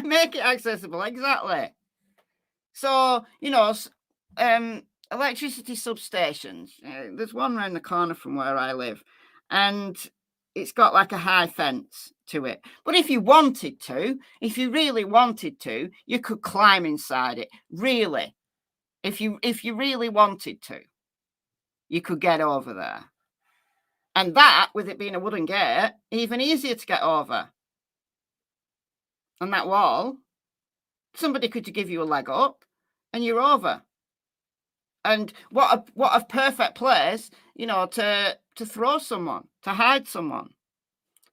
Make it accessible, exactly. So, electricity substations. There's one around the corner from where I live, and it's got like a high fence to it. But if you really wanted to, you could climb inside it. Really, if you really wanted to, you could get over there. And that, with it being a wooden gate, even easier to get over. And that wall, somebody could give you a leg up, and you're over. And what a perfect place, to throw someone, to hide someone.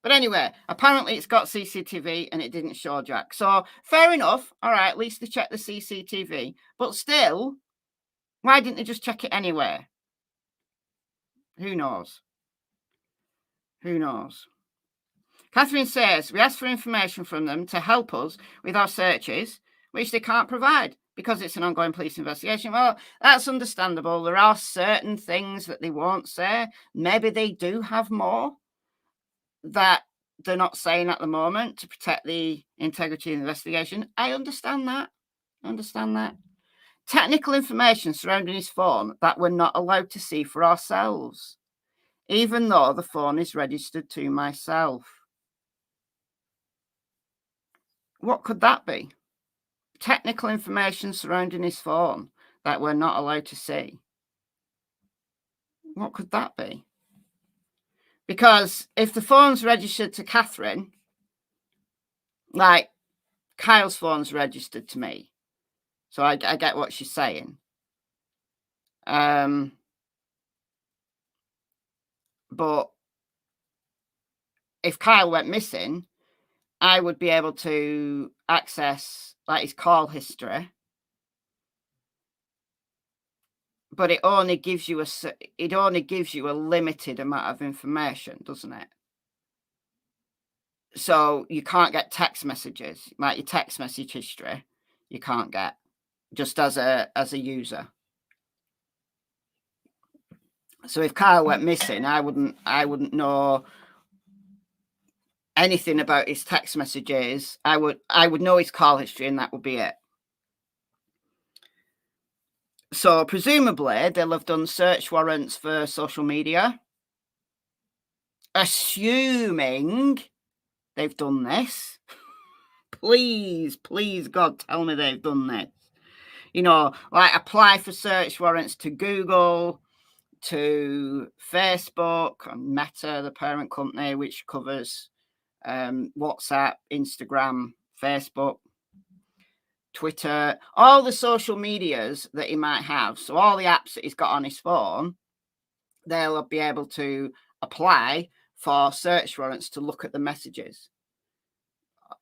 But anyway, apparently it's got CCTV and it didn't show Jack. So fair enough. All right, at least they checked the CCTV. But still, why didn't they just check it anyway? Who knows? Who knows? Catherine says, we asked for information from them to help us with our searches, which they can't provide, because it's an ongoing police investigation. Well, that's understandable. There are certain things that they won't say. Maybe they do have more that they're not saying at the moment to protect the integrity of the investigation. I understand that. Technical information surrounding his phone that we're not allowed to see for ourselves, even though the phone is registered to myself. What could that be? Technical information surrounding his phone that we're not allowed to see. What could that be? Because if the phone's registered to Catherine, like Kyle's phone's registered to me, so I get what she's saying. But if Kyle went missing, I would be able to access like his call history, but it only gives you a limited amount of information, doesn't it? So you can't get text messages, like your text message history. You can't get just as a user. So if Kyle went missing, I wouldn't know anything about his text messages. I would know his call history, and that would be it. So presumably they'll have done search warrants for social media, assuming they've done this. Please, God, tell me they've done this. Like apply for search warrants to Google, to Facebook, and Meta, the parent company, which covers WhatsApp, Instagram, Facebook, Twitter, all the social medias that he might have. So all the apps that he's got on his phone, they'll be able to apply for search warrants to look at the messages,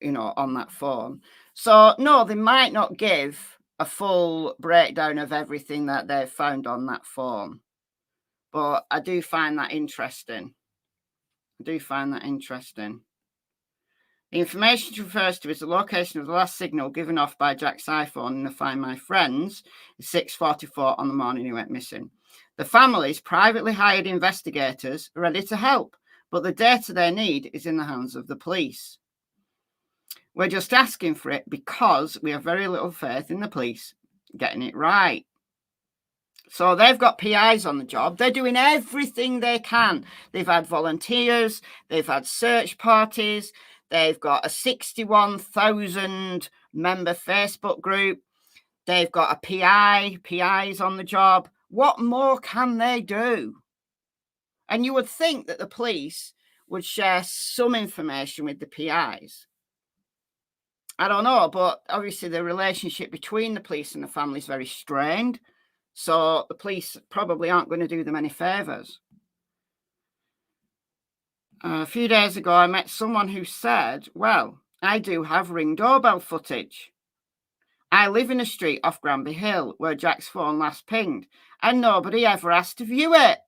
you know, on that phone. So no, they might not give a full breakdown of everything that they've found on that phone. But I do find that interesting. The information it refers to is the location of the last signal given off by Jack's iPhone in the Find My Friends at 6:44 on the morning he went missing. The family's privately hired investigators are ready to help, but the data they need is in the hands of the police. We're just asking for it because we have very little faith in the police getting it right. So they've got PIs on the job. They're doing everything they can. They've had volunteers. They've had search parties. They've got a 61,000 member Facebook group. They've got a PIs on the job. What more can they do? And you would think that the police would share some information with the PIs. I don't know, but obviously the relationship between the police and the family is very strained. So the police probably aren't going to do them any favours. A few days ago, I met someone who said, well, I do have Ring doorbell footage. I live in a street off Granby Hill where Jack's phone last pinged, and nobody ever asked to view it.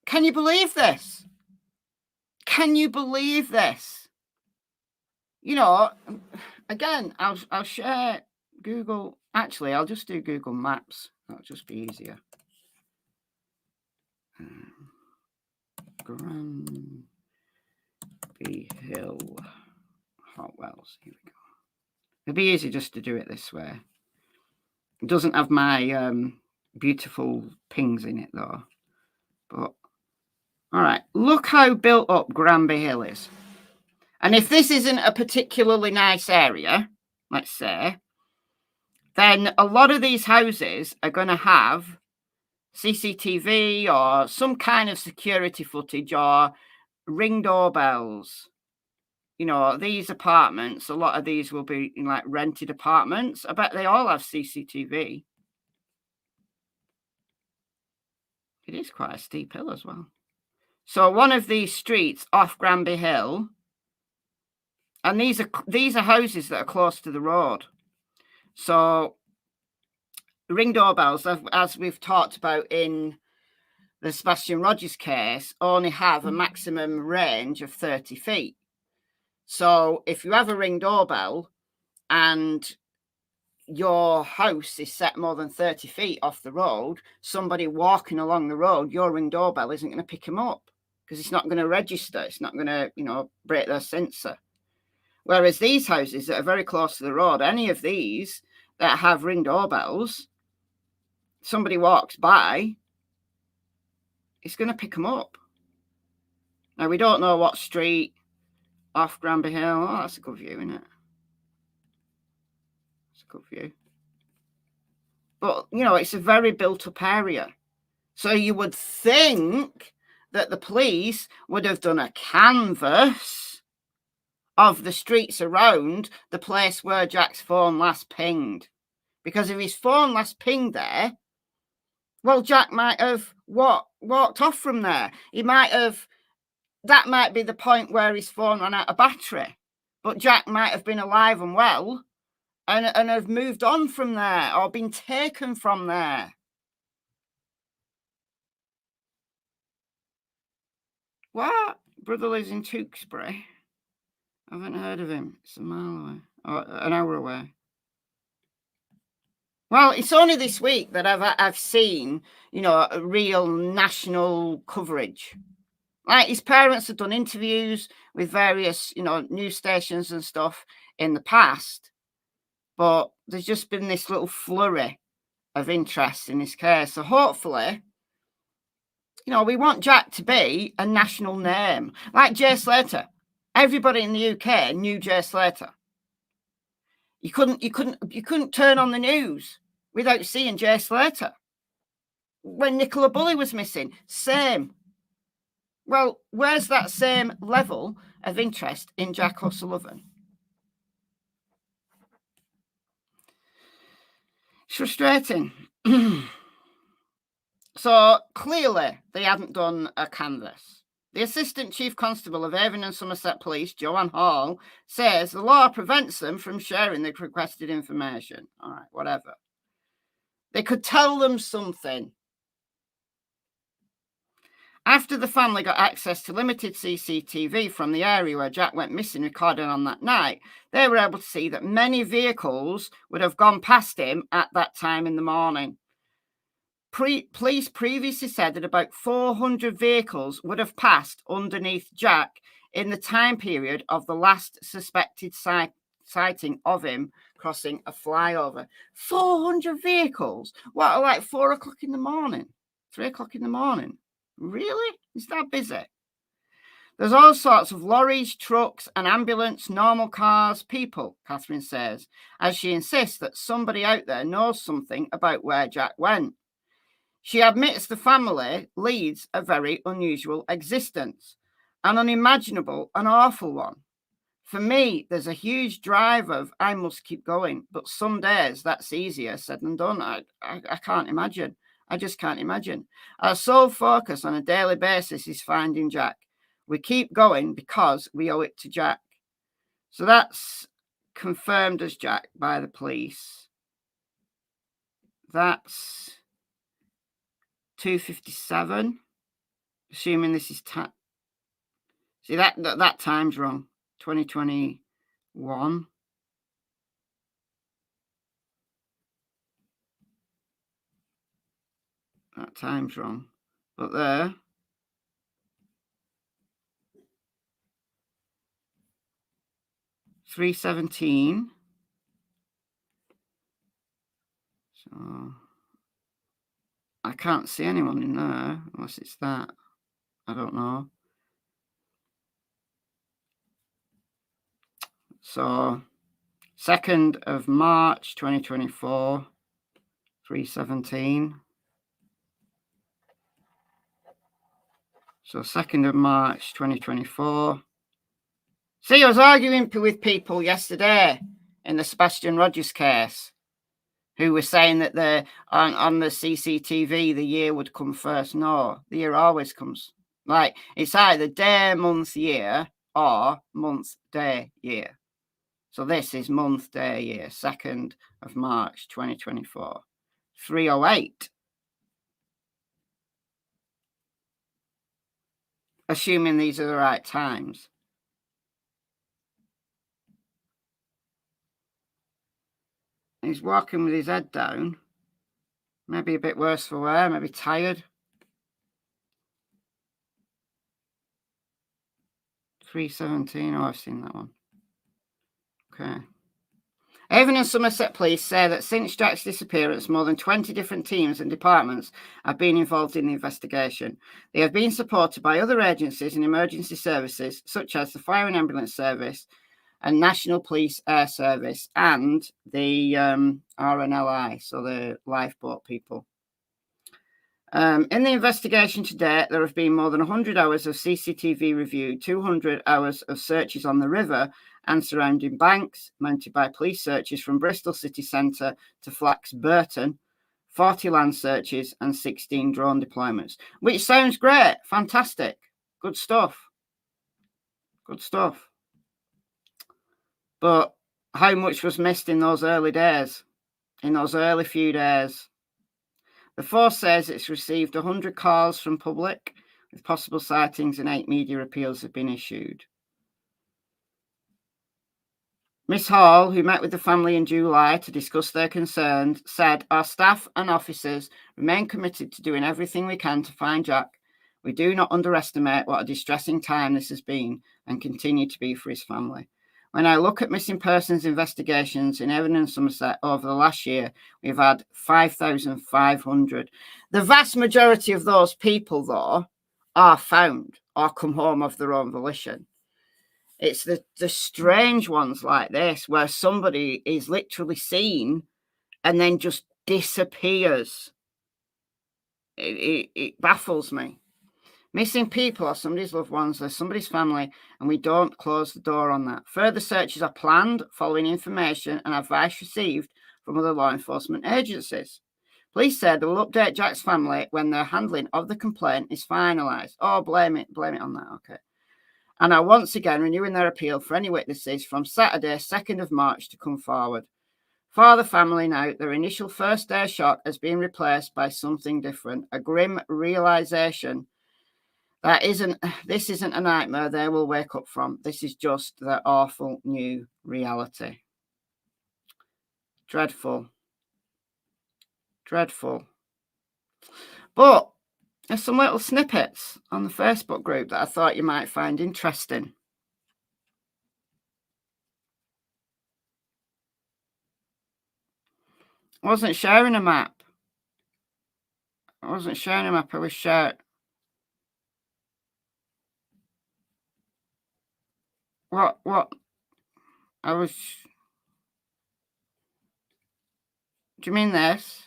Can you believe this? Can you believe this? You know, again, I'll share Google. Actually, I'll just do Google Maps. That'll just be easier. Granby Hill, Hot Wells. Here we go. It'd be easy just to do it this way. It doesn't have my beautiful pings in it though. But all right, look how built up Granby Hill is. And if this isn't a particularly nice area, let's say, then a lot of these houses are going to have CCTV or some kind of security footage or Ring doorbells. You know, these apartments, a lot of these will be in like rented apartments. I bet they all have CCTV. It is quite a steep hill as well. So one of these streets off Granby Hill, and these are houses that are close to the road. So Ring doorbells, as we've talked about in the Sebastian Rogers case, only have a maximum range of 30 feet. So if you have a Ring doorbell and your house is set more than 30 feet off the road, somebody walking along the road, your Ring doorbell isn't going to pick them up because it's not going to register. It's not going to, you know, break their sensor. Whereas these houses that are very close to the road, any of these that have Ring doorbells, somebody walks by, it's going to pick them up. Now, we don't know what street off Granby Hill. Oh, that's a good view, isn't it? It's a good view. But, you know, it's a very built-up area. So you would think that the police would have done a canvass of the streets around the place where Jack's phone last pinged. Because if his phone last pinged there, well, Jack might have walked off from there. He might have, that might be the point where his phone ran out of battery. But Jack might have been alive and well and have moved on from there or been taken from there. What? Brother lives in Tewkesbury. I haven't heard of him. It's a mile away, or an hour away. Well, it's only this week that I've seen, you know, a real national coverage. Like his parents have done interviews with various, you know, news stations and stuff in the past, but there's just been this little flurry of interest in his case. So hopefully, you know, we want Jack to be a national name, like Jay Slater. Everybody in the UK knew Jay Slater. You couldn't turn on the news without seeing Jay Slater. When Nicola Bulley was missing, same. Well, where's that same level of interest in Jack O'Sullivan? It's frustrating. So clearly they hadn't done a canvass. The Assistant Chief Constable of Avon and Somerset Police, Joanne Hall, says the law prevents them from sharing the requested information. All right, whatever. They could tell them something. After the family got access to limited CCTV from the area where Jack went missing recorded on that night, they were able to see that many vehicles would have gone past him at that time in the morning. Police previously said that about 400 vehicles would have passed underneath Jack in the time period of the last suspected sighting of him crossing a flyover. 400 vehicles? What, like 4 o'clock in the morning? 3 o'clock in the morning? Really? Is that busy? There's all sorts of lorries, trucks, an ambulance, normal cars, people, Catherine says, as she insists that somebody out there knows something about where Jack went. She admits the family leads a very unusual existence, an unimaginable, an awful one. For me, there's a huge drive of, I must keep going, but some days that's easier said than done. I can't imagine. I just can't imagine. Our sole focus on a daily basis is finding Jack. We keep going because we owe it to Jack. So that's confirmed as Jack by the police. That's 2:57. Assuming this is see that time's wrong. 2021. That time's wrong. But there. $3:17. So I can't see anyone in there unless it's that. I don't know. So 2nd of March 2024, 3:17. So 2nd of March 2024. See, I was arguing with people yesterday in the Sebastian Rogers case who were saying that on the CCTV the year would come first. No, the year always comes. Like, it's either day, month, year, or month, day, year. So this is month, day, year, 2nd of March 2024. 3:08. Assuming these are the right times. He's walking with his head down. Maybe a bit worse for wear, maybe tired. 3:17. Oh, I've seen that one. Okay. Avon and Somerset Police say that since Jack's disappearance, more than 20 different teams and departments have been involved in the investigation. They have been supported by other agencies and emergency services, such as the Fire and Ambulance Service and National Police Air Service and the RNLI, so the lifeboat people. In the investigation to date, there have been more than 100 hours of CCTV review, 200 hours of searches on the river and surrounding banks, mounted by police searches from Bristol city centre to Flax Burton, 40 land searches and 16 drone deployments, which sounds great, fantastic, good stuff. Good stuff. But how much was missed in those early days, in those early few days? The force says it's received 100 calls from public with possible sightings and 8 media appeals have been issued. Miss Hall, who met with the family in July to discuss their concerns, said, "Our staff and officers remain committed to doing everything we can to find Jack. We do not underestimate what a distressing time this has been and continue to be for his family. When I look at missing persons investigations in Avon and Somerset over the last year, we've had 5,500. The vast majority of those people, though, are found or come home of their own volition. It's the strange ones like this where somebody is literally seen and then just disappears. It baffles me. Missing people are somebody's loved ones, they're somebody's family, and we don't close the door on that. Further searches are planned following information and advice received from other law enforcement agencies. Police said they will update Jack's family when their handling of the complaint is finalised. Oh, blame it on that. Okay. And are once again renewing their appeal for any witnesses from Saturday, 2nd of March to come forward. For the family now, their initial first day shock has been replaced by something different, a grim realisation that this isn't a nightmare they will wake up from. This is just their awful new reality. Dreadful. Dreadful. But there's some little snippets on the Facebook group that I thought you might find interesting. I wasn't sharing a map. I was sharing. What? I was... Do you mean this?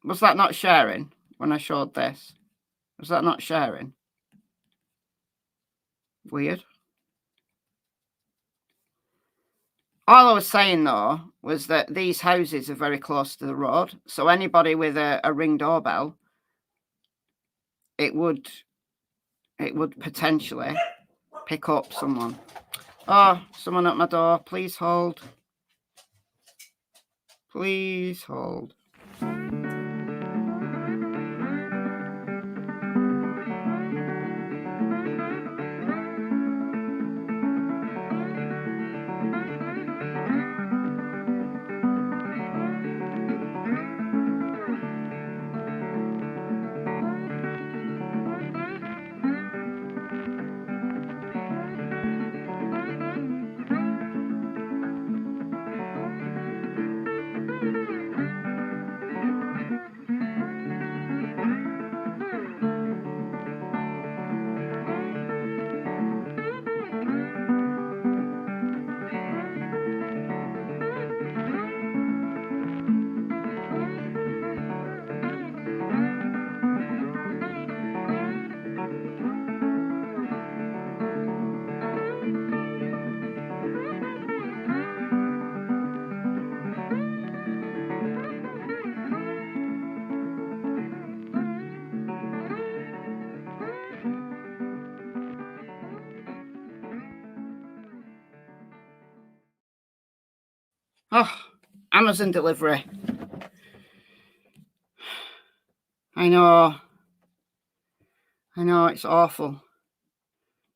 Was that not sharing when I showed this? Was that not sharing? Weird. All I was saying, though, was that these houses are very close to the road. So anybody with a Ring doorbell, it would potentially pick up someone. Oh, someone at my door. Please hold. Please hold. Oh, Amazon delivery. I know, it's awful.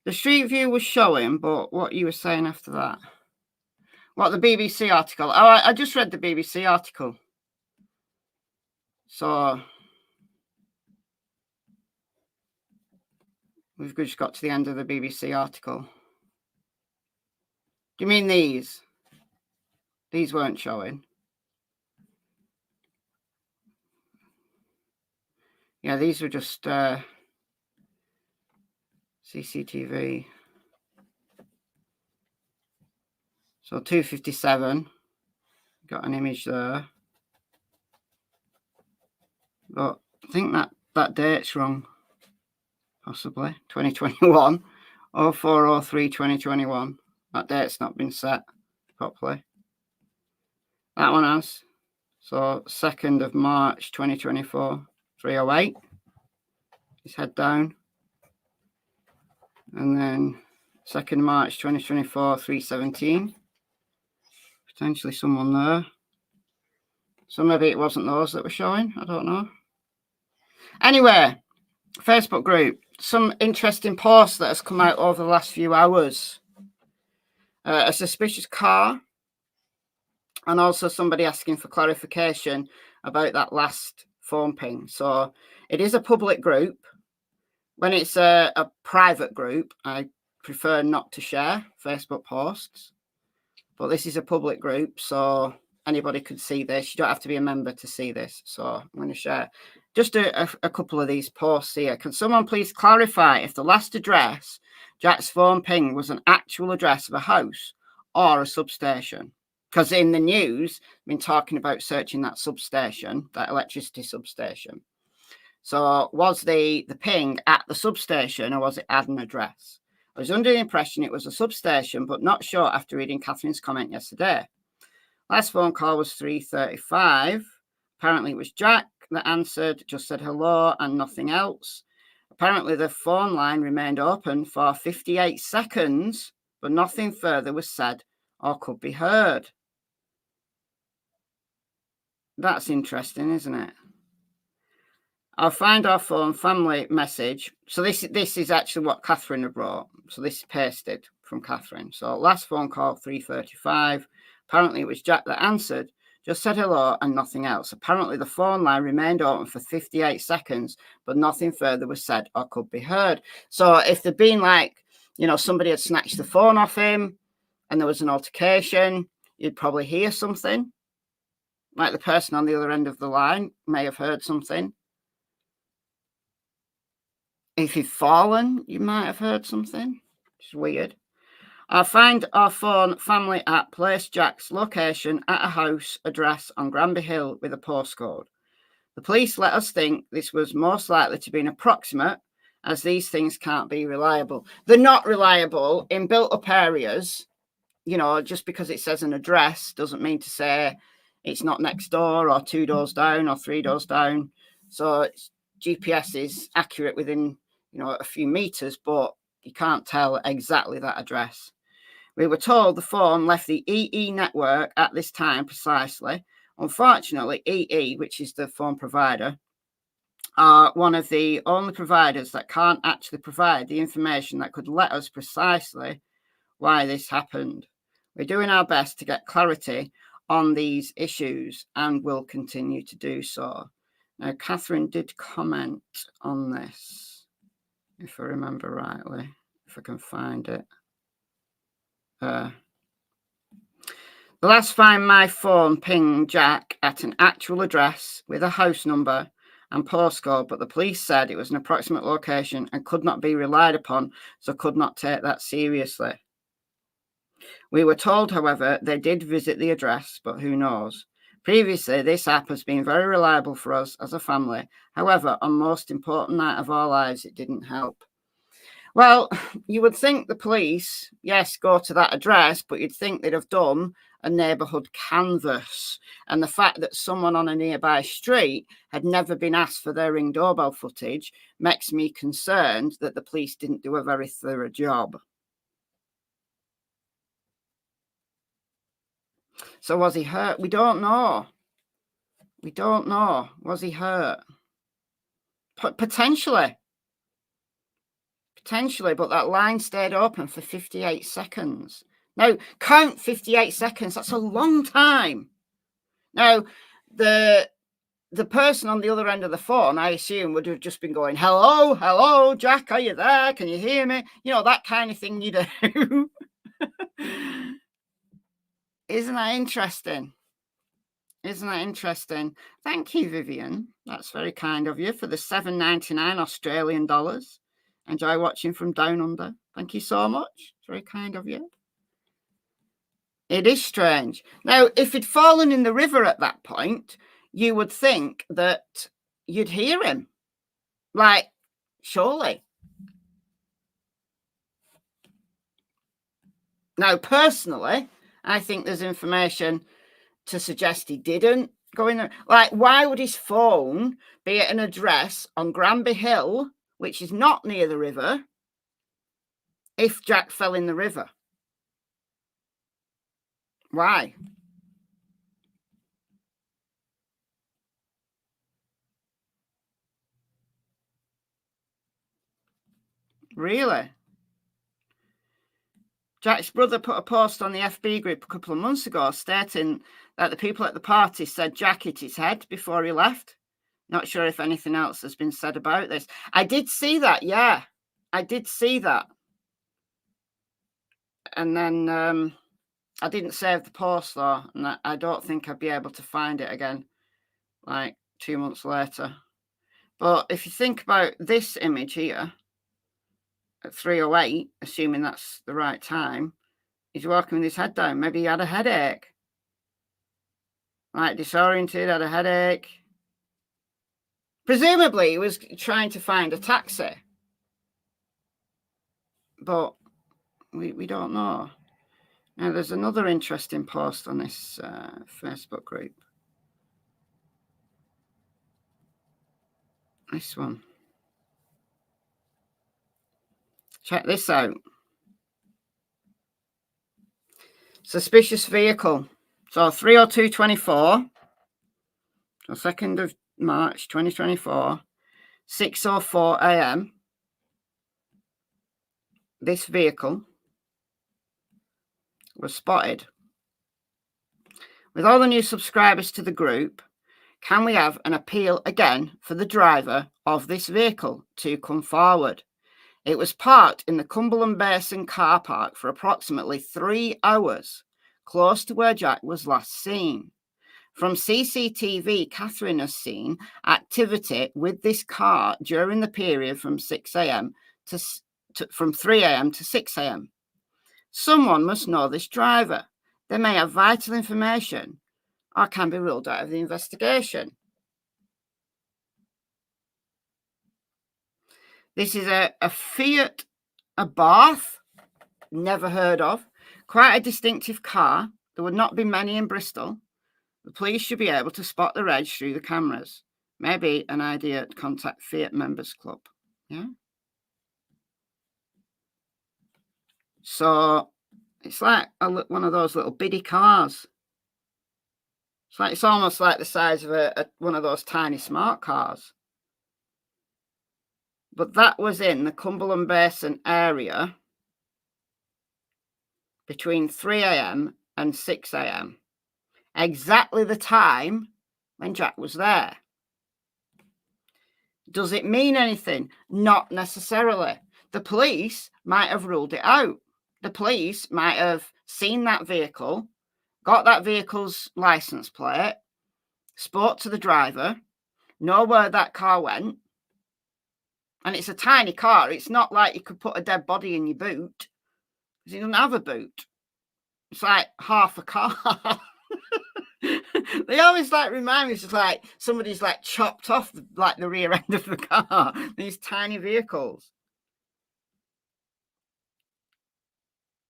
The Street View was showing, but what you were saying after that? What, the BBC article? Oh, I just read the BBC article. So we've just got to the end of the BBC article. Do you mean these? These weren't showing. Yeah, these were just CCTV. So 2:57. Got an image there. But I think that date's wrong. Possibly. 2021. 0403 2021. That date's not been set properly. That one has. So 2nd of March 2024, 3:08. His head down. And then 2nd March 2024, 3:17. Potentially someone there. So maybe it wasn't those that were showing. I don't know. Anyway, Facebook group. Some interesting posts that has come out over the last few hours. A suspicious car. And also somebody asking for clarification about that last phone ping. So it is a public group. When it's a private group, I prefer not to share Facebook posts. But this is a public group, so anybody could see this. You don't have to be a member to see this. So I'm going to share just a couple of these posts here. Can someone please clarify if the last address Jack's phone ping was an actual address of a house or a substation? Because in the news, I've been talking about searching that substation, that electricity substation. So was the ping at the substation or was it at an address? I was under the impression it was a substation, but not sure after reading Catherine's comment yesterday. Last phone call was 3:35. Apparently it was Jack that answered, just said hello and nothing else. Apparently the phone line remained open for 58 seconds, but nothing further was said or could be heard. That's interesting, isn't it? I'll find our phone family message. So this is actually what Catherine had wrote. So this is pasted from Catherine. So last phone call, 3:35. Apparently it was Jack that answered, just said hello and nothing else. Apparently the phone line remained open for 58 seconds, but nothing further was said or could be heard. So if there'd been like, you know, somebody had snatched the phone off him and there was an altercation, you'd probably hear something. Like the person on the other end of the line may have heard something. If he'd fallen, you might have heard something. It's weird. I'll find our phone family app placed Jack's location at a house address on Granby Hill with a postcode. The police let us think this was most likely to be an approximate, as these things can't be reliable. They're not reliable in built-up areas. You know, just because it says an address doesn't mean to say it's not next door or 2 doors down or 3 doors down. So GPS is accurate within, you know, a few meters, but you can't tell exactly that address. We were told the phone left the EE network at this time precisely. Unfortunately, EE, which is the phone provider, are one of the only providers that can't actually provide the information that could let us precisely why this happened. We're doing our best to get clarity on these issues and will continue to do so. Now, Catherine did comment on this, if I remember rightly, if I can find it. The last Find My Phone pinged Jack at an actual address with a house number and postcode, but the police said it was an approximate location and could not be relied upon, so could not take that seriously. We were told, however, they did visit the address, but who knows? Previously, this app has been very reliable for us as a family. However, on most important night of our lives, it didn't help. Well, you would think the police, yes, go to that address, but you'd think they'd have done a neighbourhood canvass. And the fact that someone on a nearby street had never been asked for their Ring doorbell footage makes me concerned that the police didn't do a very thorough job. So was he hurt? We don't know. We don't know. Was he hurt? Potentially. Potentially, but that line stayed open for 58 seconds. Now, count 58 seconds. That's a long time. Now, the person on the other end of the phone, I assume, would have just been going, hello, hello, Jack, are you there? Can you hear me? You know, that kind of thing you do. Isn't that interesting? Isn't that interesting? Thank you, Vivian. That's very kind of you for the $7.99 Australian dollars. Enjoy watching from down under. Thank you so much. It's very kind of you. It is strange. Now, if he'd fallen in the river at that point, you would think that you'd hear him. Like, surely. Now, personally, I think there's information to suggest he didn't go in there. Like, why would his phone be at an address on Granby Hill, which is not near the river, if Jack fell in the river? Why? Really? Jack's brother put a post on the FB group a couple of months ago stating that the people at the party said Jack hit his head before he left. Not sure if anything else has been said about this. I did see that, yeah. I did see that. And then I didn't save the post, though. And I don't think I'd be able to find it again, like 2 months later. But if you think about this image here, at 3:08, assuming that's the right time, he's walking with his head down. Maybe he had a headache. Like disoriented, had a headache. Presumably, he was trying to find a taxi. But we don't know. Now, there's another interesting post on this Facebook group. This one. Check this out. Suspicious vehicle. So 3:02:24. So 2nd of March 2024. 6:04 a.m. This vehicle was spotted. With all the new subscribers to the group, can we have an appeal again for the driver of this vehicle to come forward? It was parked in the Cumberland Basin car park for approximately 3 hours, close to where Jack was last seen. From CCTV, Catherine has seen activity with this car during the period from 6 a.m. from 3 a.m. to 6 a.m. Someone must know this driver. They may have vital information or can be ruled out of the investigation. This is a Fiat Abarth, never heard of. Quite a distinctive car. There would not be many in Bristol. The police should be able to spot the reg through the cameras. Maybe an idea to contact Fiat Members Club. Yeah. So it's like one of those little biddy cars. It's almost like the size of one of those tiny smart cars. But that was in the Cumberland Basin area between 3 a.m. and 6 a.m. Exactly the time when Jack was there. Does it mean anything? Not necessarily. The police might have ruled it out. The police might have seen that vehicle, got that vehicle's license plate, spoke to the driver, know where that car went. And it's a tiny car. It's not like you could put a dead body in your boot. Because it doesn't have a boot. It's like half a car. They always remind me, it's just like somebody's chopped off the rear end of the car. These tiny vehicles.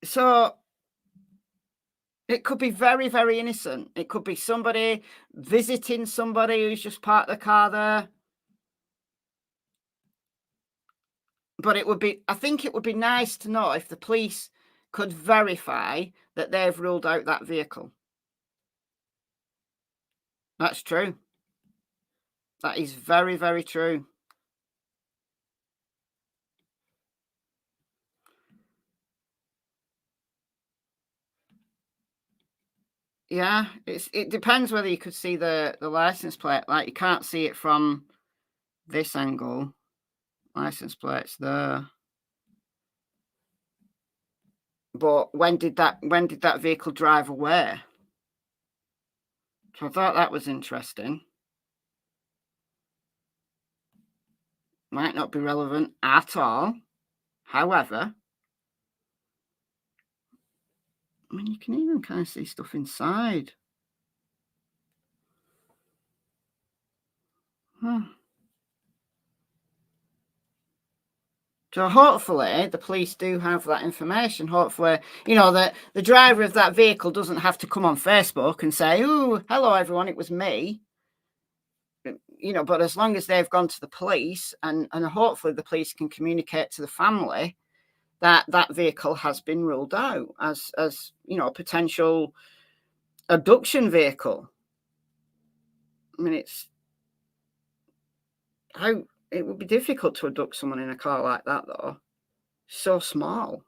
So it could be very, very innocent. It could be somebody visiting somebody who's just parked the car there. But I think it would be nice to know if the police could verify that they've ruled out that vehicle. That's true. That is very, very true. Yeah, it depends whether you could see the license plate. Like, you can't see it from this angle. License plate's there. But when did that vehicle drive away? So I thought that was interesting. Might not be relevant at all. However, I mean, you can even kind of see stuff inside. Huh. So hopefully the police do have that information. Hopefully, that the driver of that vehicle doesn't have to come on Facebook and say, "Oh, hello everyone, it was me." But as long as they've gone to the police and hopefully the police can communicate to the family that that vehicle has been ruled out as a potential abduction vehicle. I mean, it would be difficult to abduct someone in a car like that, though. So small.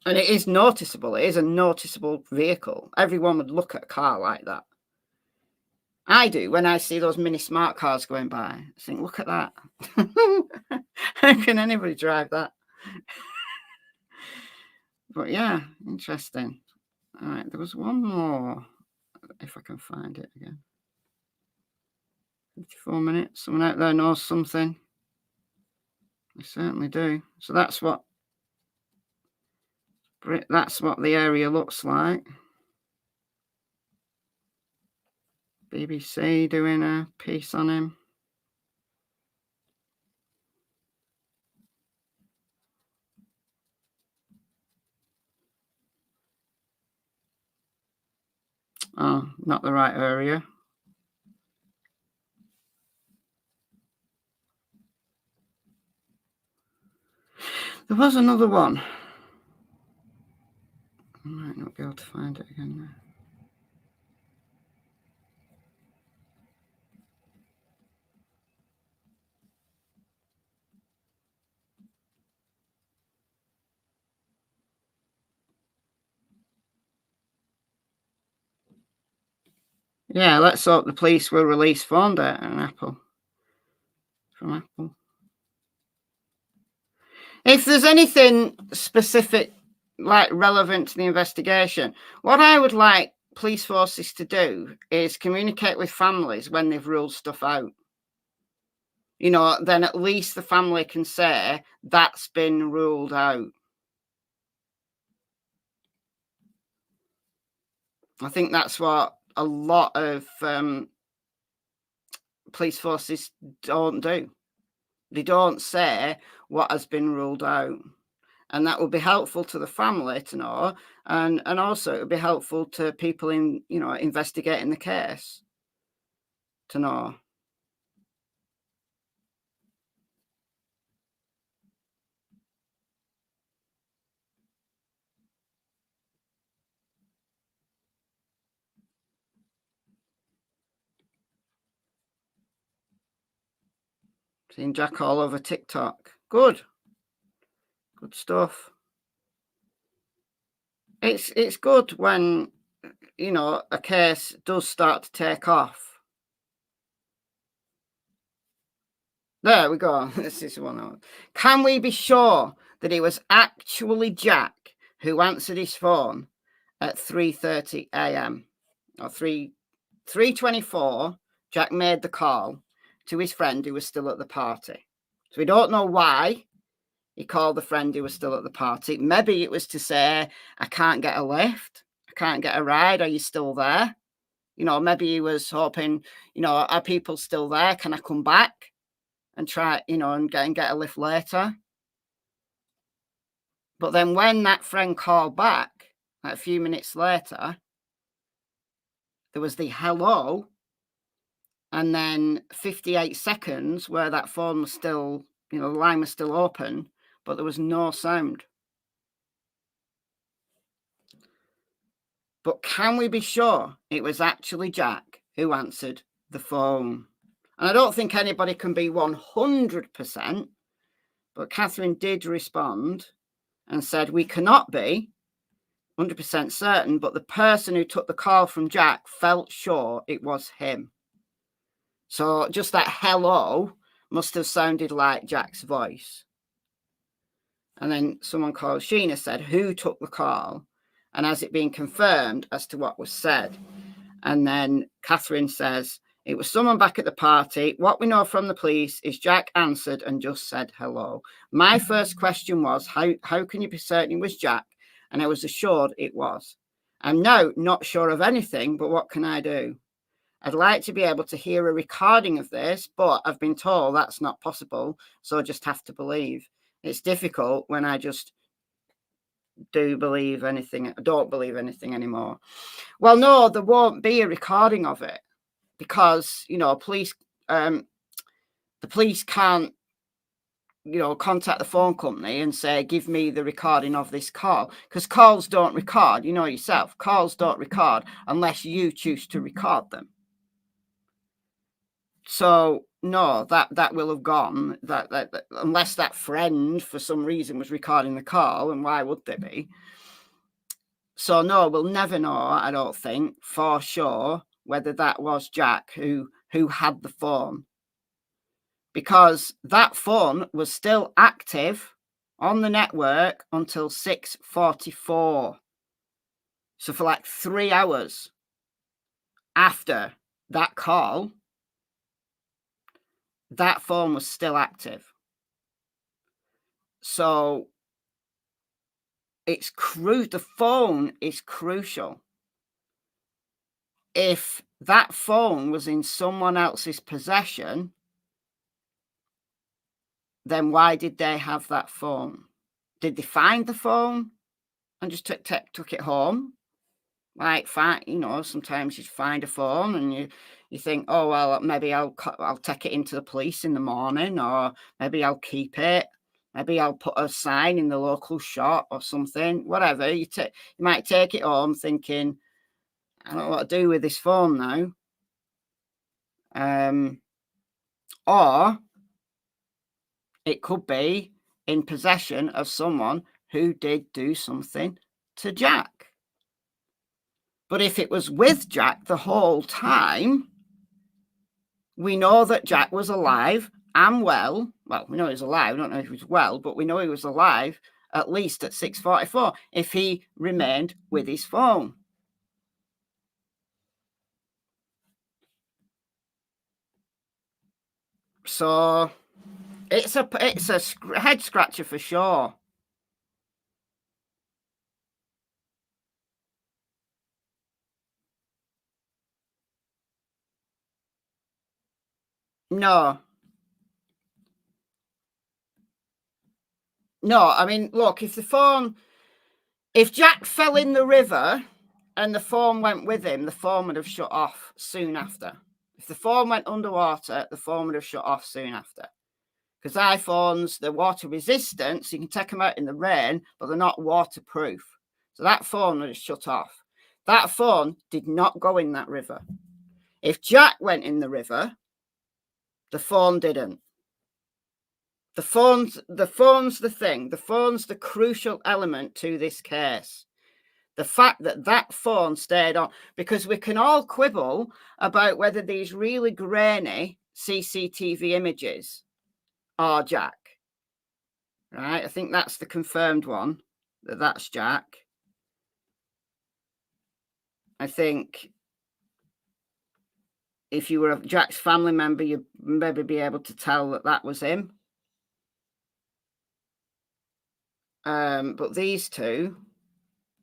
And it is noticeable. It is a noticeable vehicle. Everyone would look at a car like that. I do when I see those mini smart cars going by. I think, look at that. How can anybody drive that? But yeah, interesting. All right, there was one more, if I can find it again. 54 minutes. Someone out there knows something. I certainly do. So that's what the area looks like. BBC doing a piece on him. Oh, not the right area. There was another one. I might not be able to find it again now. Yeah, let's hope the police will release phone data on Apple. From Apple. If there's anything specific, like relevant to the investigation, what I would like police forces to do is communicate with families when they've ruled stuff out. You know, then at least the family can say that's been ruled out. I think that's what a lot of police forces don't do. They don't say what has been ruled out. And that would be helpful to the family to know. And also it would be helpful to people in, you know, investigating the case to know. Seeing Jack all over TikTok. Good. Good stuff. It's good when, you know, a case does start to take off. There we go. This is one. Can we be sure that it was actually Jack who answered his phone at 3:30 a.m. or 3:24? Jack made the call to his friend who was still at the party. So we don't know why he called the friend who was still at the party. Maybe it was to say, I can't get a lift. I can't get a ride. Are you still there? You know, maybe he was hoping, you know, are people still there? Can I come back and try, you know, and get a lift later? But then when that friend called back, like a few minutes later, there was the hello, and then 58 seconds where that phone was still, you know, the line was still open, but there was no sound. But can we be sure it was actually Jack who answered the phone? And I don't think anybody can be 100%, but Catherine did respond and said, we cannot be 100% certain, but the person who took the call from Jack felt sure it was him. So just that hello must have sounded like Jack's voice. And then someone called Sheena said, who took the call? And has it been confirmed as to what was said? And then Catherine says, it was someone back at the party. What we know from the police is Jack answered and just said hello. My first question was, how can you be certain it was Jack? And I was assured it was. I'm now not sure of anything, but what can I do? I'd like to be able to hear a recording of this, but I've been told that's not possible, so I just have to believe. It's difficult when I just don't believe anything anymore. Well, no, there won't be a recording of it because, you know, the police can't, you know, contact the phone company and say, give me the recording of this call, because calls don't record, you know yourself. Calls don't record unless you choose to record them. So no, that will have gone. That unless that friend for some reason was recording the call, and why would they be? So no, we'll never know, I don't think, for sure whether that was Jack who had the phone, because that phone was still active on the network until 6:44. So for like 3 hours after that call, that phone was still active. So the phone is crucial. If that phone was in someone else's possession, then why did they have that phone? Did they find the phone and just took it home? Like, you know, sometimes you find a phone and you think, oh, well, maybe I'll take it into the police in the morning, or maybe I'll keep it. Maybe I'll put a sign in the local shop or something, whatever. You might take it home thinking, I don't know what to do with this phone now. Or it could be in possession of someone who did do something to Jack. But if it was with Jack the whole time, we know that Jack was alive and well. Well, we know he was alive. We don't know if he was well, but we know he was alive at least at 6:44 if he remained with his phone. So it's a head scratcher for sure. No, I mean, look, if Jack fell in the river and the phone went with him, the phone would have shut off soon after. If the phone went underwater, the phone would have shut off soon after. Because iPhones, they're water resistant, so you can take them out in the rain, but they're not waterproof. So that phone would have shut off. That phone did not go in that river. If Jack went in the river, the phone didn't. The phone's the thing. The phone's the crucial element to this case. The fact that that phone stayed on, because we can all quibble about whether these really grainy CCTV images are Jack. Right? I think that's the confirmed one, that's Jack. I think if you were a Jack's family member, you'd maybe be able to tell that that was him. But these two,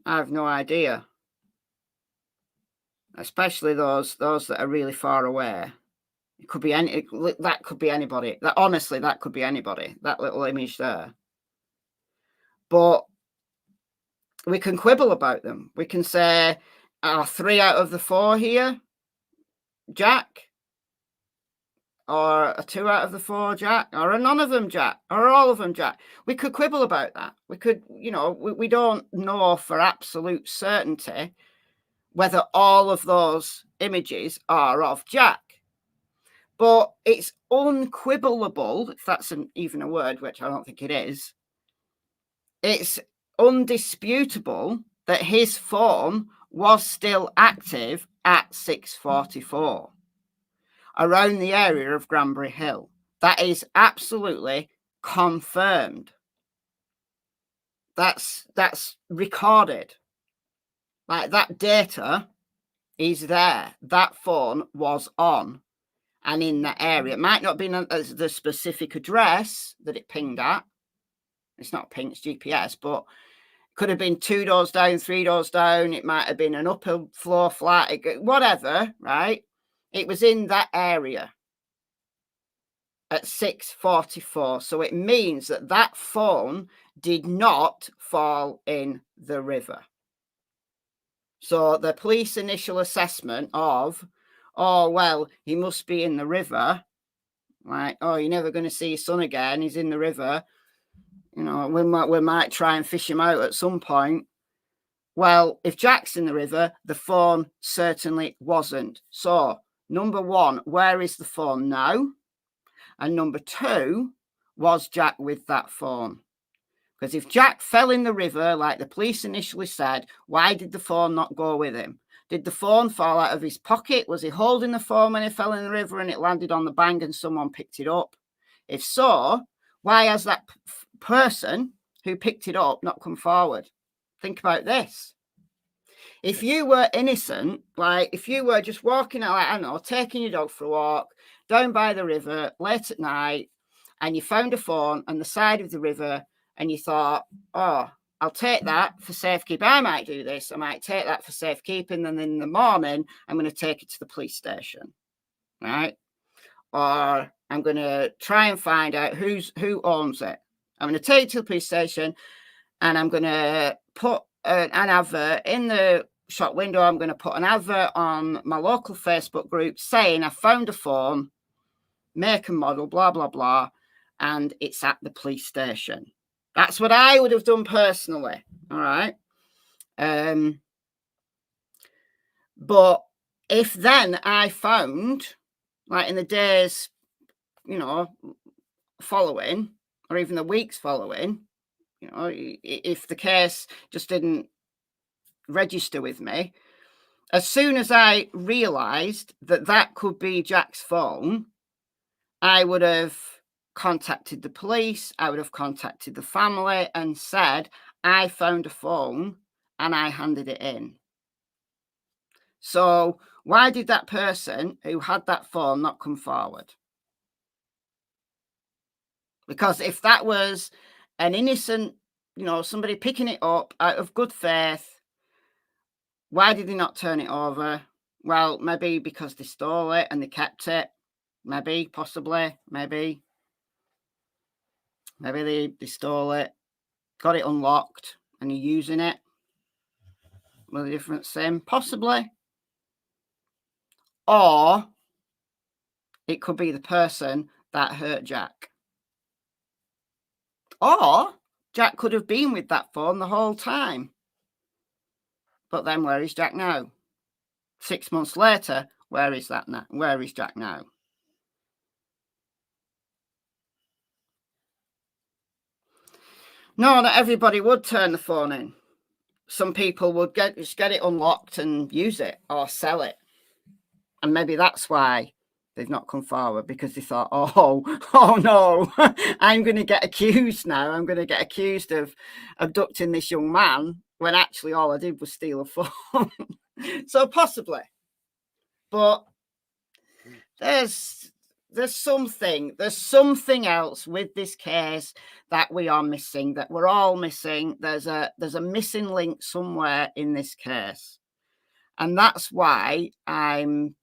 I have no idea. Especially those that are really far away. It could be that could be anybody. Honestly, that could be anybody. That little image there. But we can quibble about them. We can say, are 3 out of the 4 here Jack? Or a 2 out of the 4 Jack? Or are none of them Jack? Or all of them Jack? We could quibble about that. We could, we don't know for absolute certainty whether all of those images are of Jack. But it's unquibblable, if that's even a word, which I don't think it is. It's undisputable that his phone was still active at 6:44 around the area of Granbury Hill. That is absolutely confirmed. That's recorded. Like, that data is there. That phone was on and in that area. It might not be the specific address that it pinged at. It's not ping, it's GPS, but it could have been 2 doors down, 3 doors down. It might have been an upper floor flat, whatever, right? It was in that area at 6:44. So it means that that phone did not fall in the river. So the police initial assessment of, oh, well, he must be in the river. Like, oh, you're never going to see his son again. He's in the river. We might try and fish him out at some point. Well, if Jack's in the river, the phone certainly wasn't. So, number 1, where is the phone now? And number 2, was Jack with that phone? Because if Jack fell in the river, like the police initially said, why did the phone not go with him? Did the phone fall out of his pocket? Was he holding the phone when he fell in the river and it landed on the bank and someone picked it up? If so, why has that person who picked it up not come forward? Think about this. If you were innocent, like if you were just walking out, I don't know, taking your dog for a walk down by the river late at night, and you found a phone on the side of the river, and you thought, oh, I'll take that for safekeeping. I might do this. I might take that for safekeeping. And then in the morning, I'm going to take it to the police station, right? Or I'm going to try and find out who owns it. I'm going to take it to the police station, and I'm going to put an advert in the shop window. I'm going to put an advert on my local Facebook group saying I found a phone, make and model, blah, blah, blah. and it's at the police station. That's what I would have done personally. All right. But if then I found, like in the days, you know, following, or even the weeks following, you know, if the case just didn't register with me, as soon as I realised that that could be Jack's phone, I would have contacted the police, I would have contacted the family and said, I found a phone and I handed it in. So why did that person who had that phone not come forward? Because if that was an innocent, you know, somebody picking it up out of good faith, why did they not turn it over? Well, maybe because they stole it and they kept it. Maybe, possibly, maybe. Maybe they stole it, got it unlocked, and you're using it with a different SIM. Possibly. Or it could be the person that hurt Jack. Or Jack could have been with that phone the whole time. But then where is Jack now? 6 months later, where is that now? Where is Jack now? No, not everybody would turn the phone in. Some people would just get it unlocked and use it or sell it. And maybe that's why they've not come forward, because they thought, oh no, I'm going to get accused now. I'm going to get accused of abducting this young man when actually all I did was steal a phone. So possibly. But there's something else with this case that we are missing, that we're all missing. There's a missing link somewhere in this case. And that's why I'm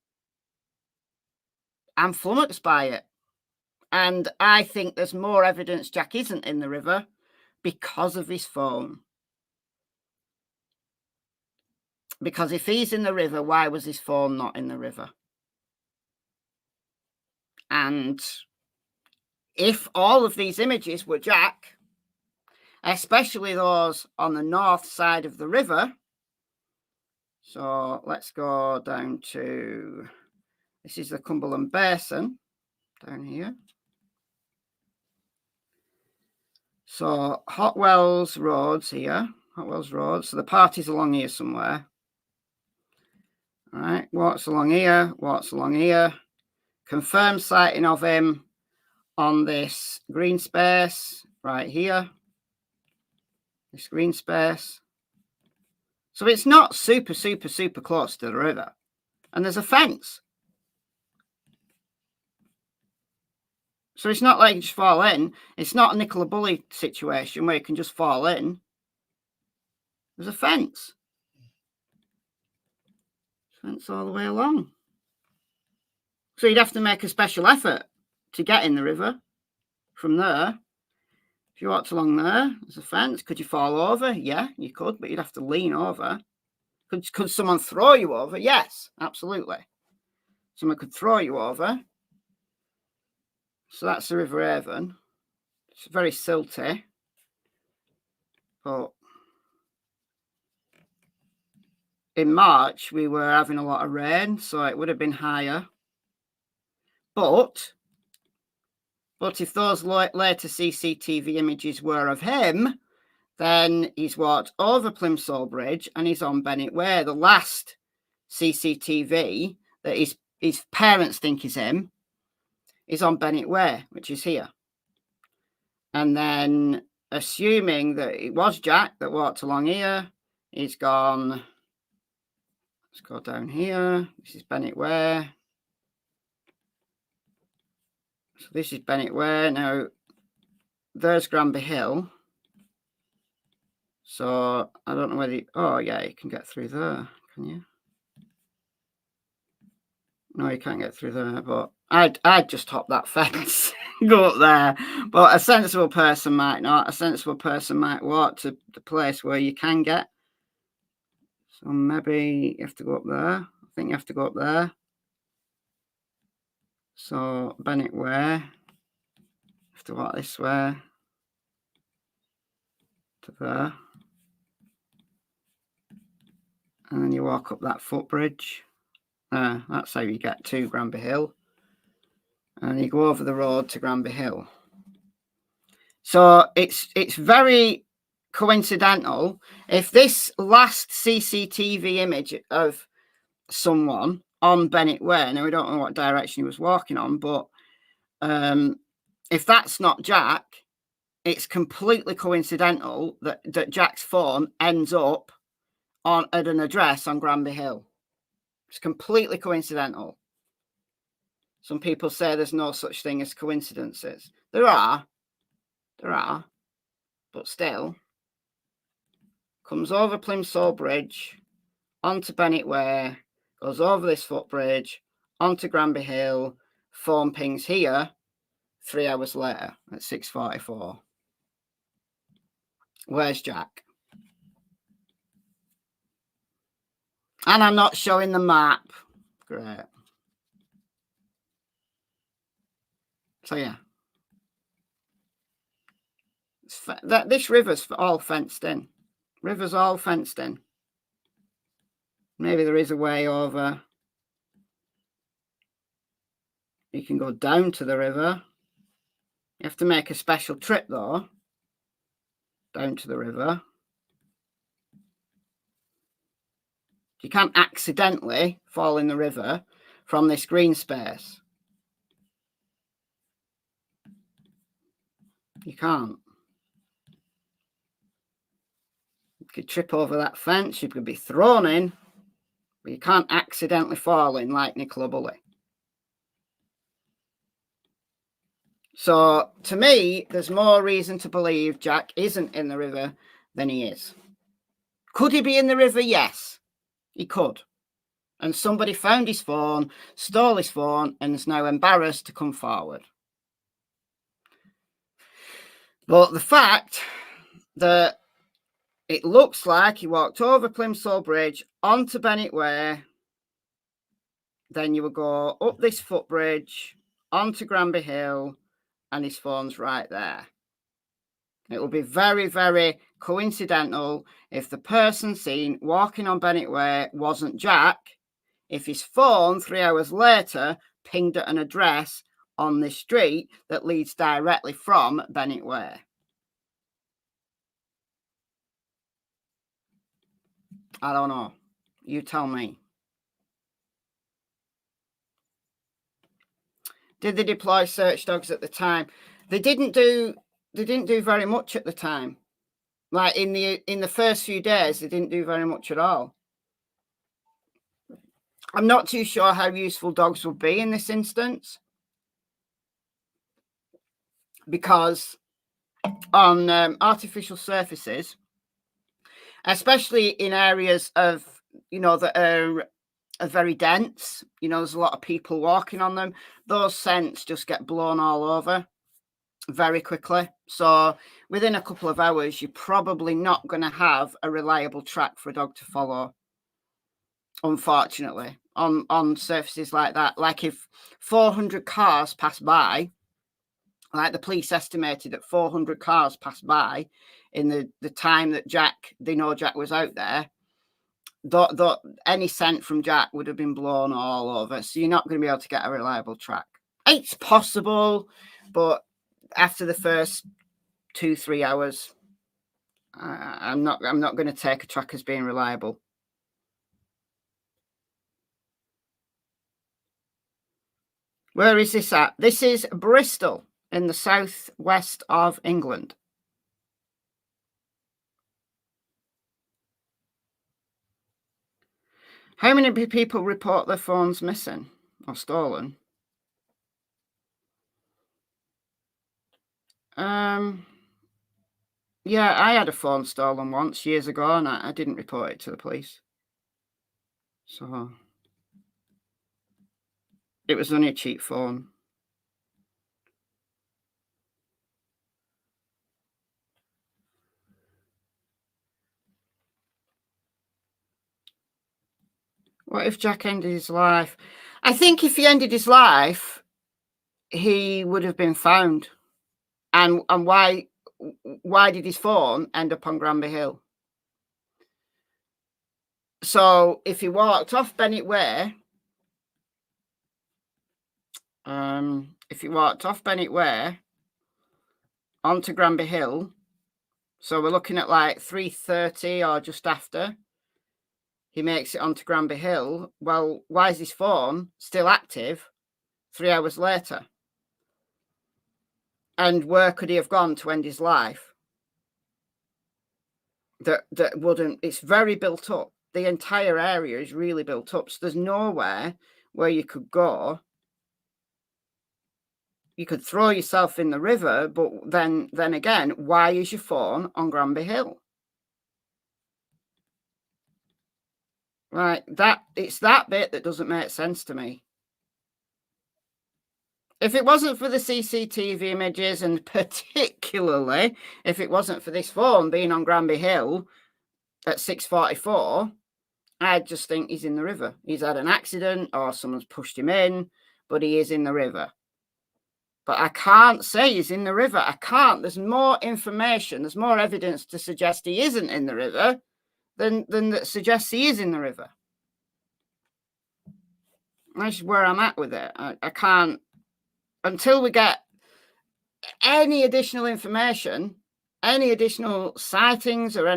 flummoxed by it. And I think there's more evidence Jack isn't in the river because of his phone. Because if he's in the river, why was his phone not in the river? And if all of these images were Jack, especially those on the north side of the river, so let's go down to, this is the Cumberland Basin, down here. So Hotwells Road's here, Hotwells Road, so the party's along here somewhere. All right, walks along here, confirmed sighting of him on this green space right here, this green space. So it's not super close to the river, and there's a fence. So it's not like you just fall in. It's not a Nicola Bully situation where you can just fall in. There's a fence. Fence all the way along. So you'd have to make a special effort to get in the river from there. If you walked along there's a fence. Could you fall over? Yeah, you could, but you'd have to lean over. Could someone throw you over? Yes, absolutely. Someone could throw you over. So that's the River Avon. It's very silty, but in March we were having a lot of rain, so it would have been higher. But if those later CCTV images were of him, then he's walked over Plimsoll Bridge and he's on Bennett Way. The last CCTV that his parents think is him is on Bennett Way, which is here. And then, assuming that it was Jack that walked along here, he's gone. Let's go down here. This is Bennett Way. So this is Bennett Way. Now, there's Granby Hill. So I don't know whether oh yeah, you can get through there, can you? No, you can't get through there, but I'd just hop that fence, go up there. But a sensible person might not. A sensible person might walk to the place where you can get. So maybe you have to go up there. I think you have to go up there. So Bennett Way. Have to walk this way to there. And then you walk up that footbridge. That's how you get to Granby Hill. And you go over the road to Granby Hill. So it's very coincidental. If this last CCTV image of someone on Bennett Way, now we don't know what direction he was walking on, but if that's not Jack, it's completely coincidental that Jack's phone ends up at an address on Granby Hill. It's completely coincidental. Some people say there's no such thing as coincidences. There are, but still. Comes over Plimsoll Bridge, onto Bennett Way, goes over this footbridge, onto Granby Hill, phone pings here 3 hours later at 6:44. Where's Jack? And I'm not showing the map. Great. So yeah. This river's all fenced in. River's all fenced in. Maybe there is a way over. You can go down to the river. You have to make a special trip though. Down to the river. You can't accidentally fall in the river from this green space. You can't. You could trip over that fence, you could be thrown in, but you can't accidentally fall in like Nicola Bully. So, to me, there's more reason to believe Jack isn't in the river than he is. Could he be in the river? Yes, he could. And somebody found his phone, stole his phone, and is now embarrassed to come forward. But the fact that it looks like he walked over Plimsoll Bridge, onto Bennett Way, then you would go up this footbridge, onto Granby Hill, and his phone's right there. It will be very, very coincidental if the person seen walking on Bennett Way wasn't Jack, if his phone 3 hours later pinged at an address on this street that leads directly from Bennett Way. I don't know. You tell me. Did they deploy search dogs at the time? They didn't do very much at the time. Like in the first few days, they didn't do very much at all. I'm not too sure how useful dogs would be in this instance, because on artificial surfaces, especially in areas of, that are very dense, there's a lot of people walking on them, those scents just get blown all over very quickly. So within a couple of hours, you're probably not going to have a reliable track for a dog to follow, unfortunately, on surfaces like that. Like if 400 cars pass by, like the police estimated that 400 cars passed by in the time that they know Jack was out there, any scent from Jack would have been blown all over. So you're not going to be able to get a reliable track. It's possible, but after the first 2-3 hours, I'm not going to take a track as being reliable. Where is this at? This is Bristol in the southwest of England. How many people report their phones missing or stolen? Yeah, I had a phone stolen once years ago, and I didn't report it to the police. So it was only a cheap phone. What if Jack ended his life? I think if he ended his life, he would have been found. And why did his phone end up on Granby Hill? So if he walked off Bennett Way, onto Granby Hill, so we're looking at like 3:30 or just after he makes it onto Granby Hill. Well, why is his phone still active 3 hours later? And where could he have gone to end his life? That wouldn't. It's very built up. The entire area is really built up. So there's nowhere where you could go. You could throw yourself in the river, but then again, why is your phone on Granby Hill? Right, it's that bit that doesn't make sense to me. If it wasn't for the CCTV images, and particularly if it wasn't for this phone being on Granby Hill at 6:44, I'd just think he's in the river. He's had an accident or someone's pushed him in, but he is in the river. But I can't say he's in the river. I can't. There's more information. There's more evidence to suggest he isn't in the river than that suggests he is in the river. That's where I'm at with it. I can't, until we get any additional information, any additional sightings, or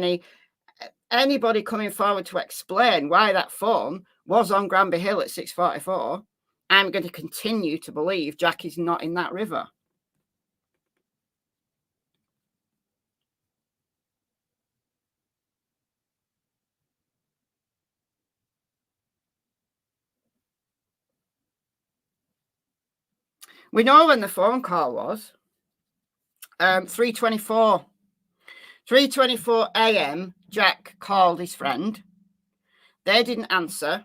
anybody coming forward to explain why that phone was on Granby Hill at 6:44, I'm going to continue to believe Jack is not in that river. We know when the phone call was. 3:24 a.m. Jack called his friend. They didn't answer.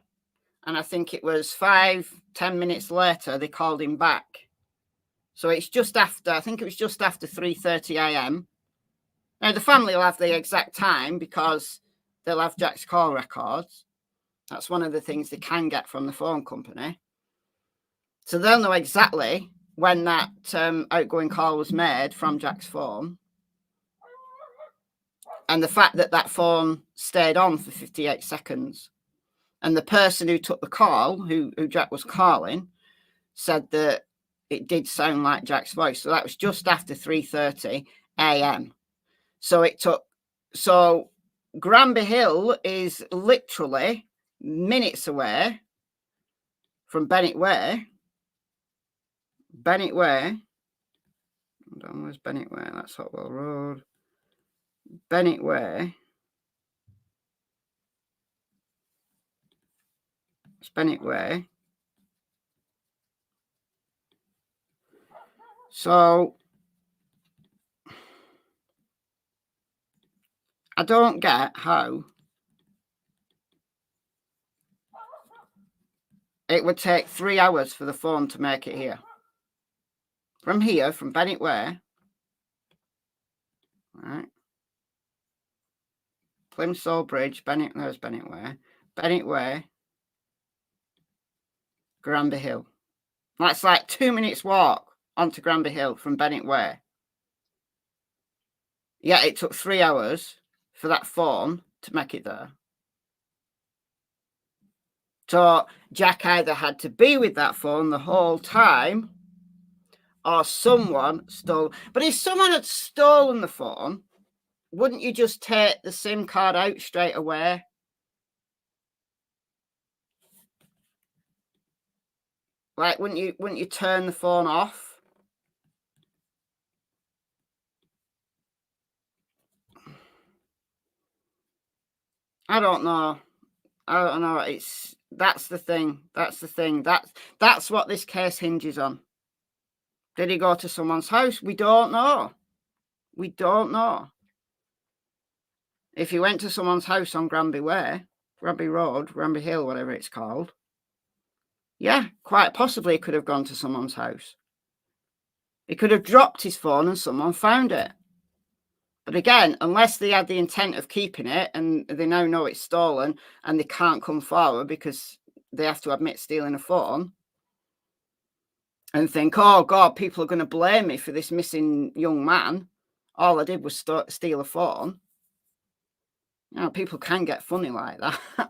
And I think it was 5-10 minutes later, they called him back. So it's just after, I think it was just after 3:30 a.m. Now, the family will have the exact time because they'll have Jack's call records. That's one of the things they can get from the phone company. So they'll know exactly when that outgoing call was made from Jack's phone. And the fact that that phone stayed on for 58 seconds. And the person who took the call, who Jack was calling, said that it did sound like Jack's voice. So that was just after 3:30 a.m. So Granby Hill is literally minutes away from Bennett Way. Bennett Way. Hold on, where's Bennett Way? That's Hotwell Road. Bennett Way. It's Bennett Way. So I don't get how it would take 3 hours for the phone to make it here. From here, from Bennett Way. Right. Plimsoll Bridge, there's Bennett Way. Bennett Way. Granby Hill. That's like 2 minutes walk onto Granby Hill from Bennett Way. Yeah, it took 3 hours for that phone to make it there. So Jack either had to be with that phone the whole time, or someone stole. But if someone had stolen the phone, wouldn't you just take the SIM card out straight away? Like, wouldn't you turn the phone off? I don't know. That's the thing. That's what this case hinges on. Did he go to someone's house? We don't know. We don't know. If he went to someone's house on Granby Way, Granby Road, Granby Hill, whatever it's called, yeah, quite possibly he could have gone to someone's house. He could have dropped his phone and someone found it. But again, unless they had the intent of keeping it and they now know it's stolen and they can't come forward because they have to admit stealing a phone, and think, oh God, people are going to blame me for this missing young man. All I did was steal a phone. You know, people can get funny like that. So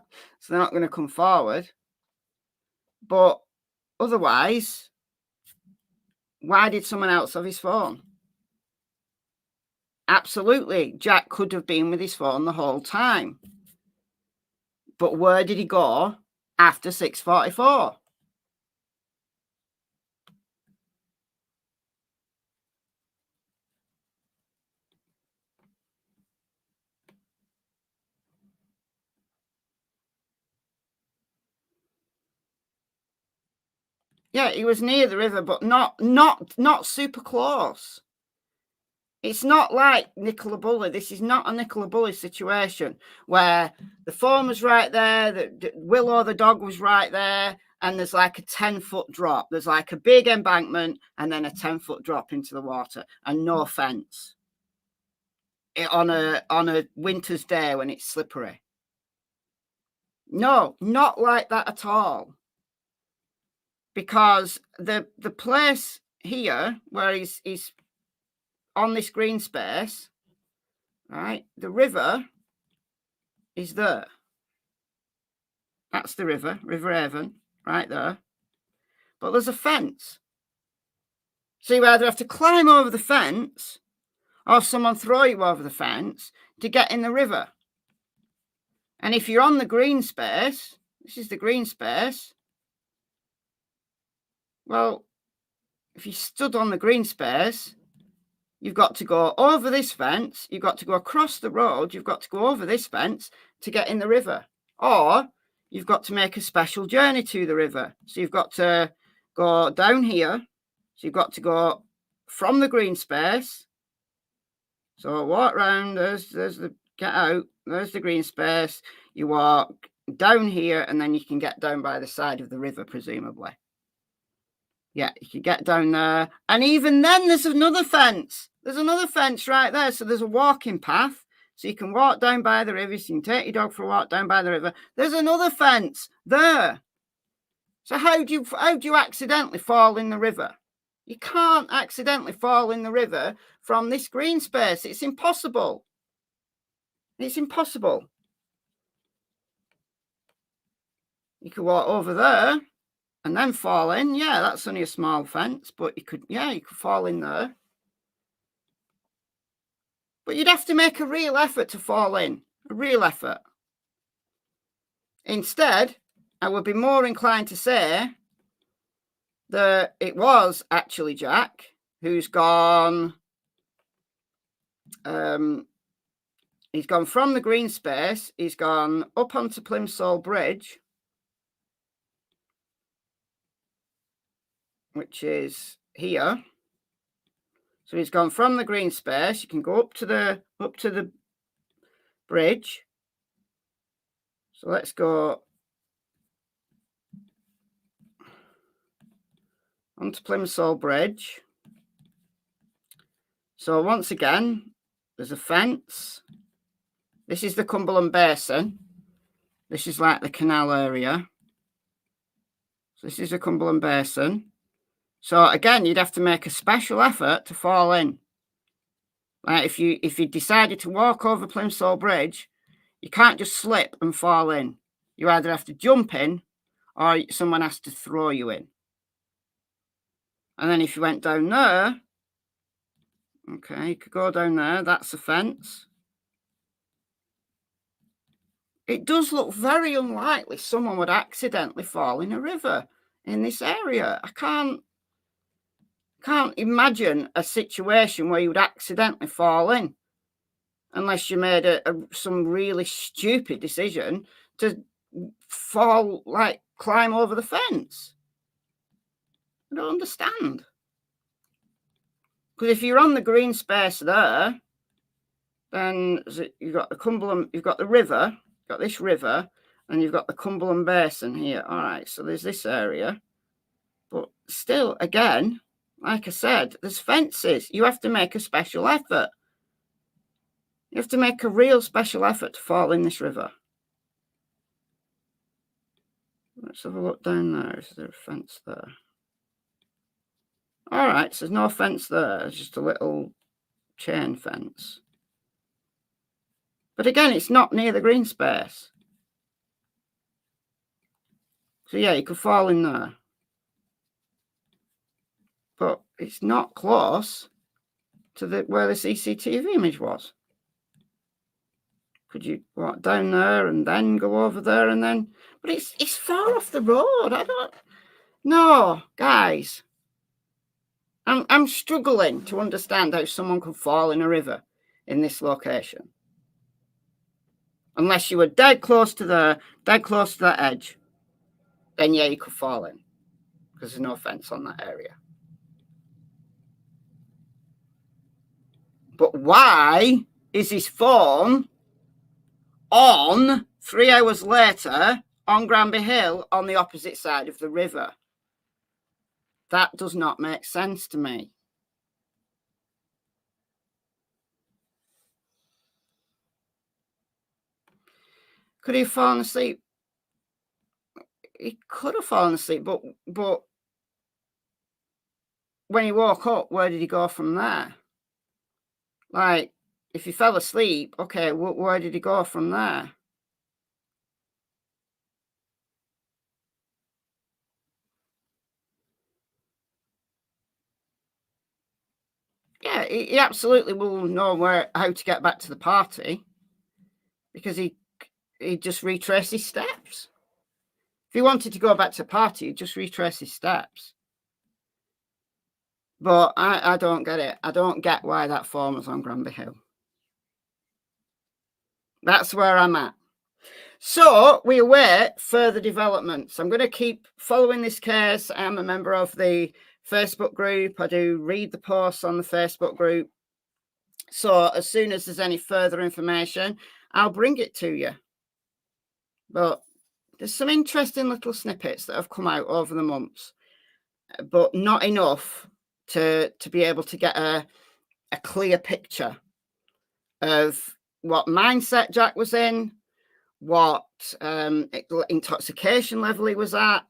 they're not going to come forward. But otherwise, why did someone else have his phone? Absolutely, Jack could have been with his phone the whole time. But where did he go after 6:44? Yeah, he was near the river, but not super close. It's not like Nicola Bully. This is not a Nicola Bully situation where the phone was right there, the Willow the dog was right there, and there's like a 10-foot drop. There's like a big embankment and then a 10-foot drop into the water and no fence. On a winter's day when it's slippery. No, not like that at all. Because the place here where he's on this green space, right? The river is there. That's the river, River Avon, right there. But there's a fence. So you either have to climb over the fence or someone throw you over the fence to get in the river. And if you're on the green space, this is the green space. Well, if you stood on the green space, you've got to go over this fence, you've got to go across the road, you've got to go over this fence to get in the river. Or you've got to make a special journey to the river. So you've got to go down here. So you've got to go from the green space. So walk around, there's the get out, there's the green space. You walk down here and then you can get down by the side of the river, presumably. Yeah, you can get down there. And even then, there's another fence. There's another fence right there. So there's a walking path. So you can walk down by the river. So you can take your dog for a walk down by the river. There's another fence there. So how do you accidentally fall in the river? You can't accidentally fall in the river from this green space. It's impossible. It's impossible. You could walk over there and then fall in. Yeah, that's only a small fence, but you could fall in there. But you'd have to make a real effort to fall in, a real effort. Instead, I would be more inclined to say that it was actually Jack who's gone. He's gone from the green space. He's gone up onto Plimsoll Bridge, which is here. So he's gone from the green space. You can go up to the bridge. So let's go onto Plimsoll Bridge. So once again, there's a fence. This is the Cumberland Basin. This is like the canal area. So this is the Cumberland Basin. So again, you'd have to make a special effort to fall in. Like if you decided to walk over Plimsoll Bridge, you can't just slip and fall in. You either have to jump in or someone has to throw you in. And then if you went down there, okay, you could go down there. That's a fence. It does look very unlikely someone would accidentally fall in a river in this area. I can't imagine a situation where you would accidentally fall in unless you made some really stupid decision to fall, like climb over the fence. I don't understand. Because if you're on the green space there, then you've got the Cumberland, you've got the river, you've got this river, and you've got the Cumberland Basin here. All right, so there's this area. But still, again, like I said, there's fences. You have to make a special effort. You have to make a real special effort to fall in this river. Let's have a look down there. Is there a fence there? All right, so there's no fence there. It's just a little chain fence. But again, it's not near the green space. So yeah, you could fall in there. But it's not close to where the CCTV image was. Could you walk down there and then go over there and then? But it's far off the road. I don't. No, guys. I'm struggling to understand how someone could fall in a river in this location. Unless you were dead close to that edge, then yeah, you could fall in because there's no fence on that area. But why is his phone on 3 hours later on Granby Hill on the opposite side of the river? That does not make sense to me. Could he have fallen asleep? He could have fallen asleep, but when he woke up, where did he go from there? Like, if he fell asleep, okay, where did he go from there? Yeah, he absolutely will know how to get back to the party because he just retraced his steps. If he wanted to go back to the party, he'd just retrace his steps. But I don't get it. I don't get why that phone was on Granby Hill. That's where I'm at. So we await further developments. I'm going to keep following this case. I am a member of the Facebook group. I do read the posts on the Facebook group. So as soon as there's any further information, I'll bring it to you. But there's some interesting little snippets that have come out over the months, but not enough to be able to get a clear picture of what mindset Jack was in, what intoxication level he was at,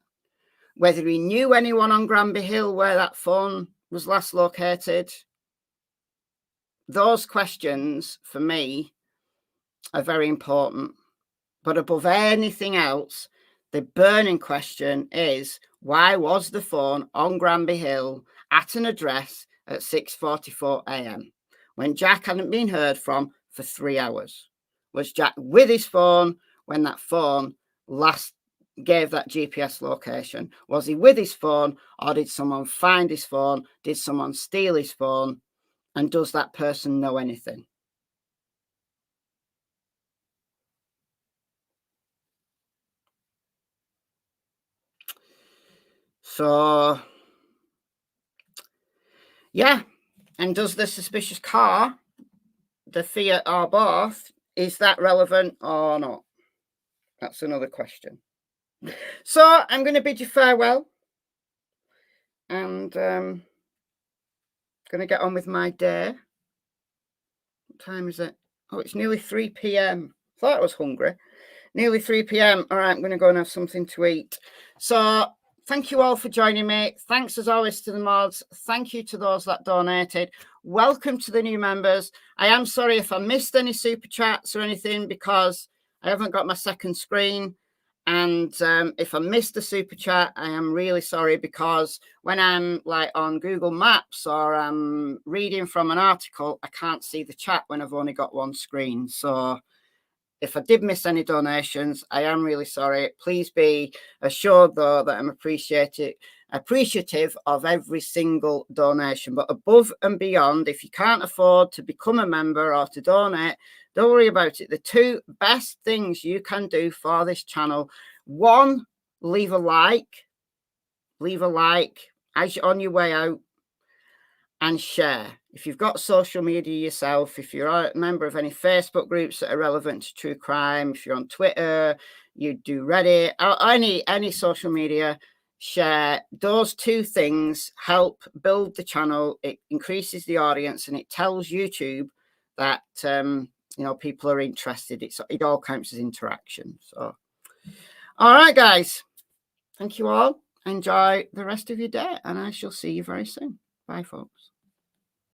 whether he knew anyone on Granby Hill where that phone was last located. Those questions, for me, are very important. But above anything else, the burning question is, why was the phone on Granby Hill at an address at 6:44 a.m. when Jack hadn't been heard from for 3 hours? Was Jack with his phone when that phone last gave that GPS location? Was he with his phone, or did someone find his phone? Did someone steal his phone? And does that person know anything? So, yeah. And does the suspicious car, the Fiat or both, is that relevant or not? That's another question. So I'm going to bid you farewell. And going to get on with my day. What time is it? Oh, it's nearly 3 p.m. Thought I was hungry. Nearly 3 p.m. All right, I'm going to go and have something to eat. So thank you all for joining me. Thanks as always to the mods. Thank you to those that donated. Welcome to the new members. I am sorry if I missed any super chats or anything because I haven't got my second screen. And if I missed a super chat, I am really sorry because when I'm like on Google Maps or I'm reading from an article, I can't see the chat when I've only got one screen. So if I did miss any donations, I am really sorry. Please be assured, though, that I'm appreciative of every single donation. But above and beyond, if you can't afford to become a member or to donate, don't worry about it. The two best things you can do for this channel: one, leave a like as you're on your way out, and share. If you've got social media yourself, if you're a member of any Facebook groups that are relevant to true crime, if you're on Twitter, you do Reddit, or any social media, share. Those two things help build the channel. It increases the audience and it tells YouTube that people are interested. It all counts as interaction. So, all right, guys. Thank you all. Enjoy the rest of your day, and I shall see you very soon. Bye, folks.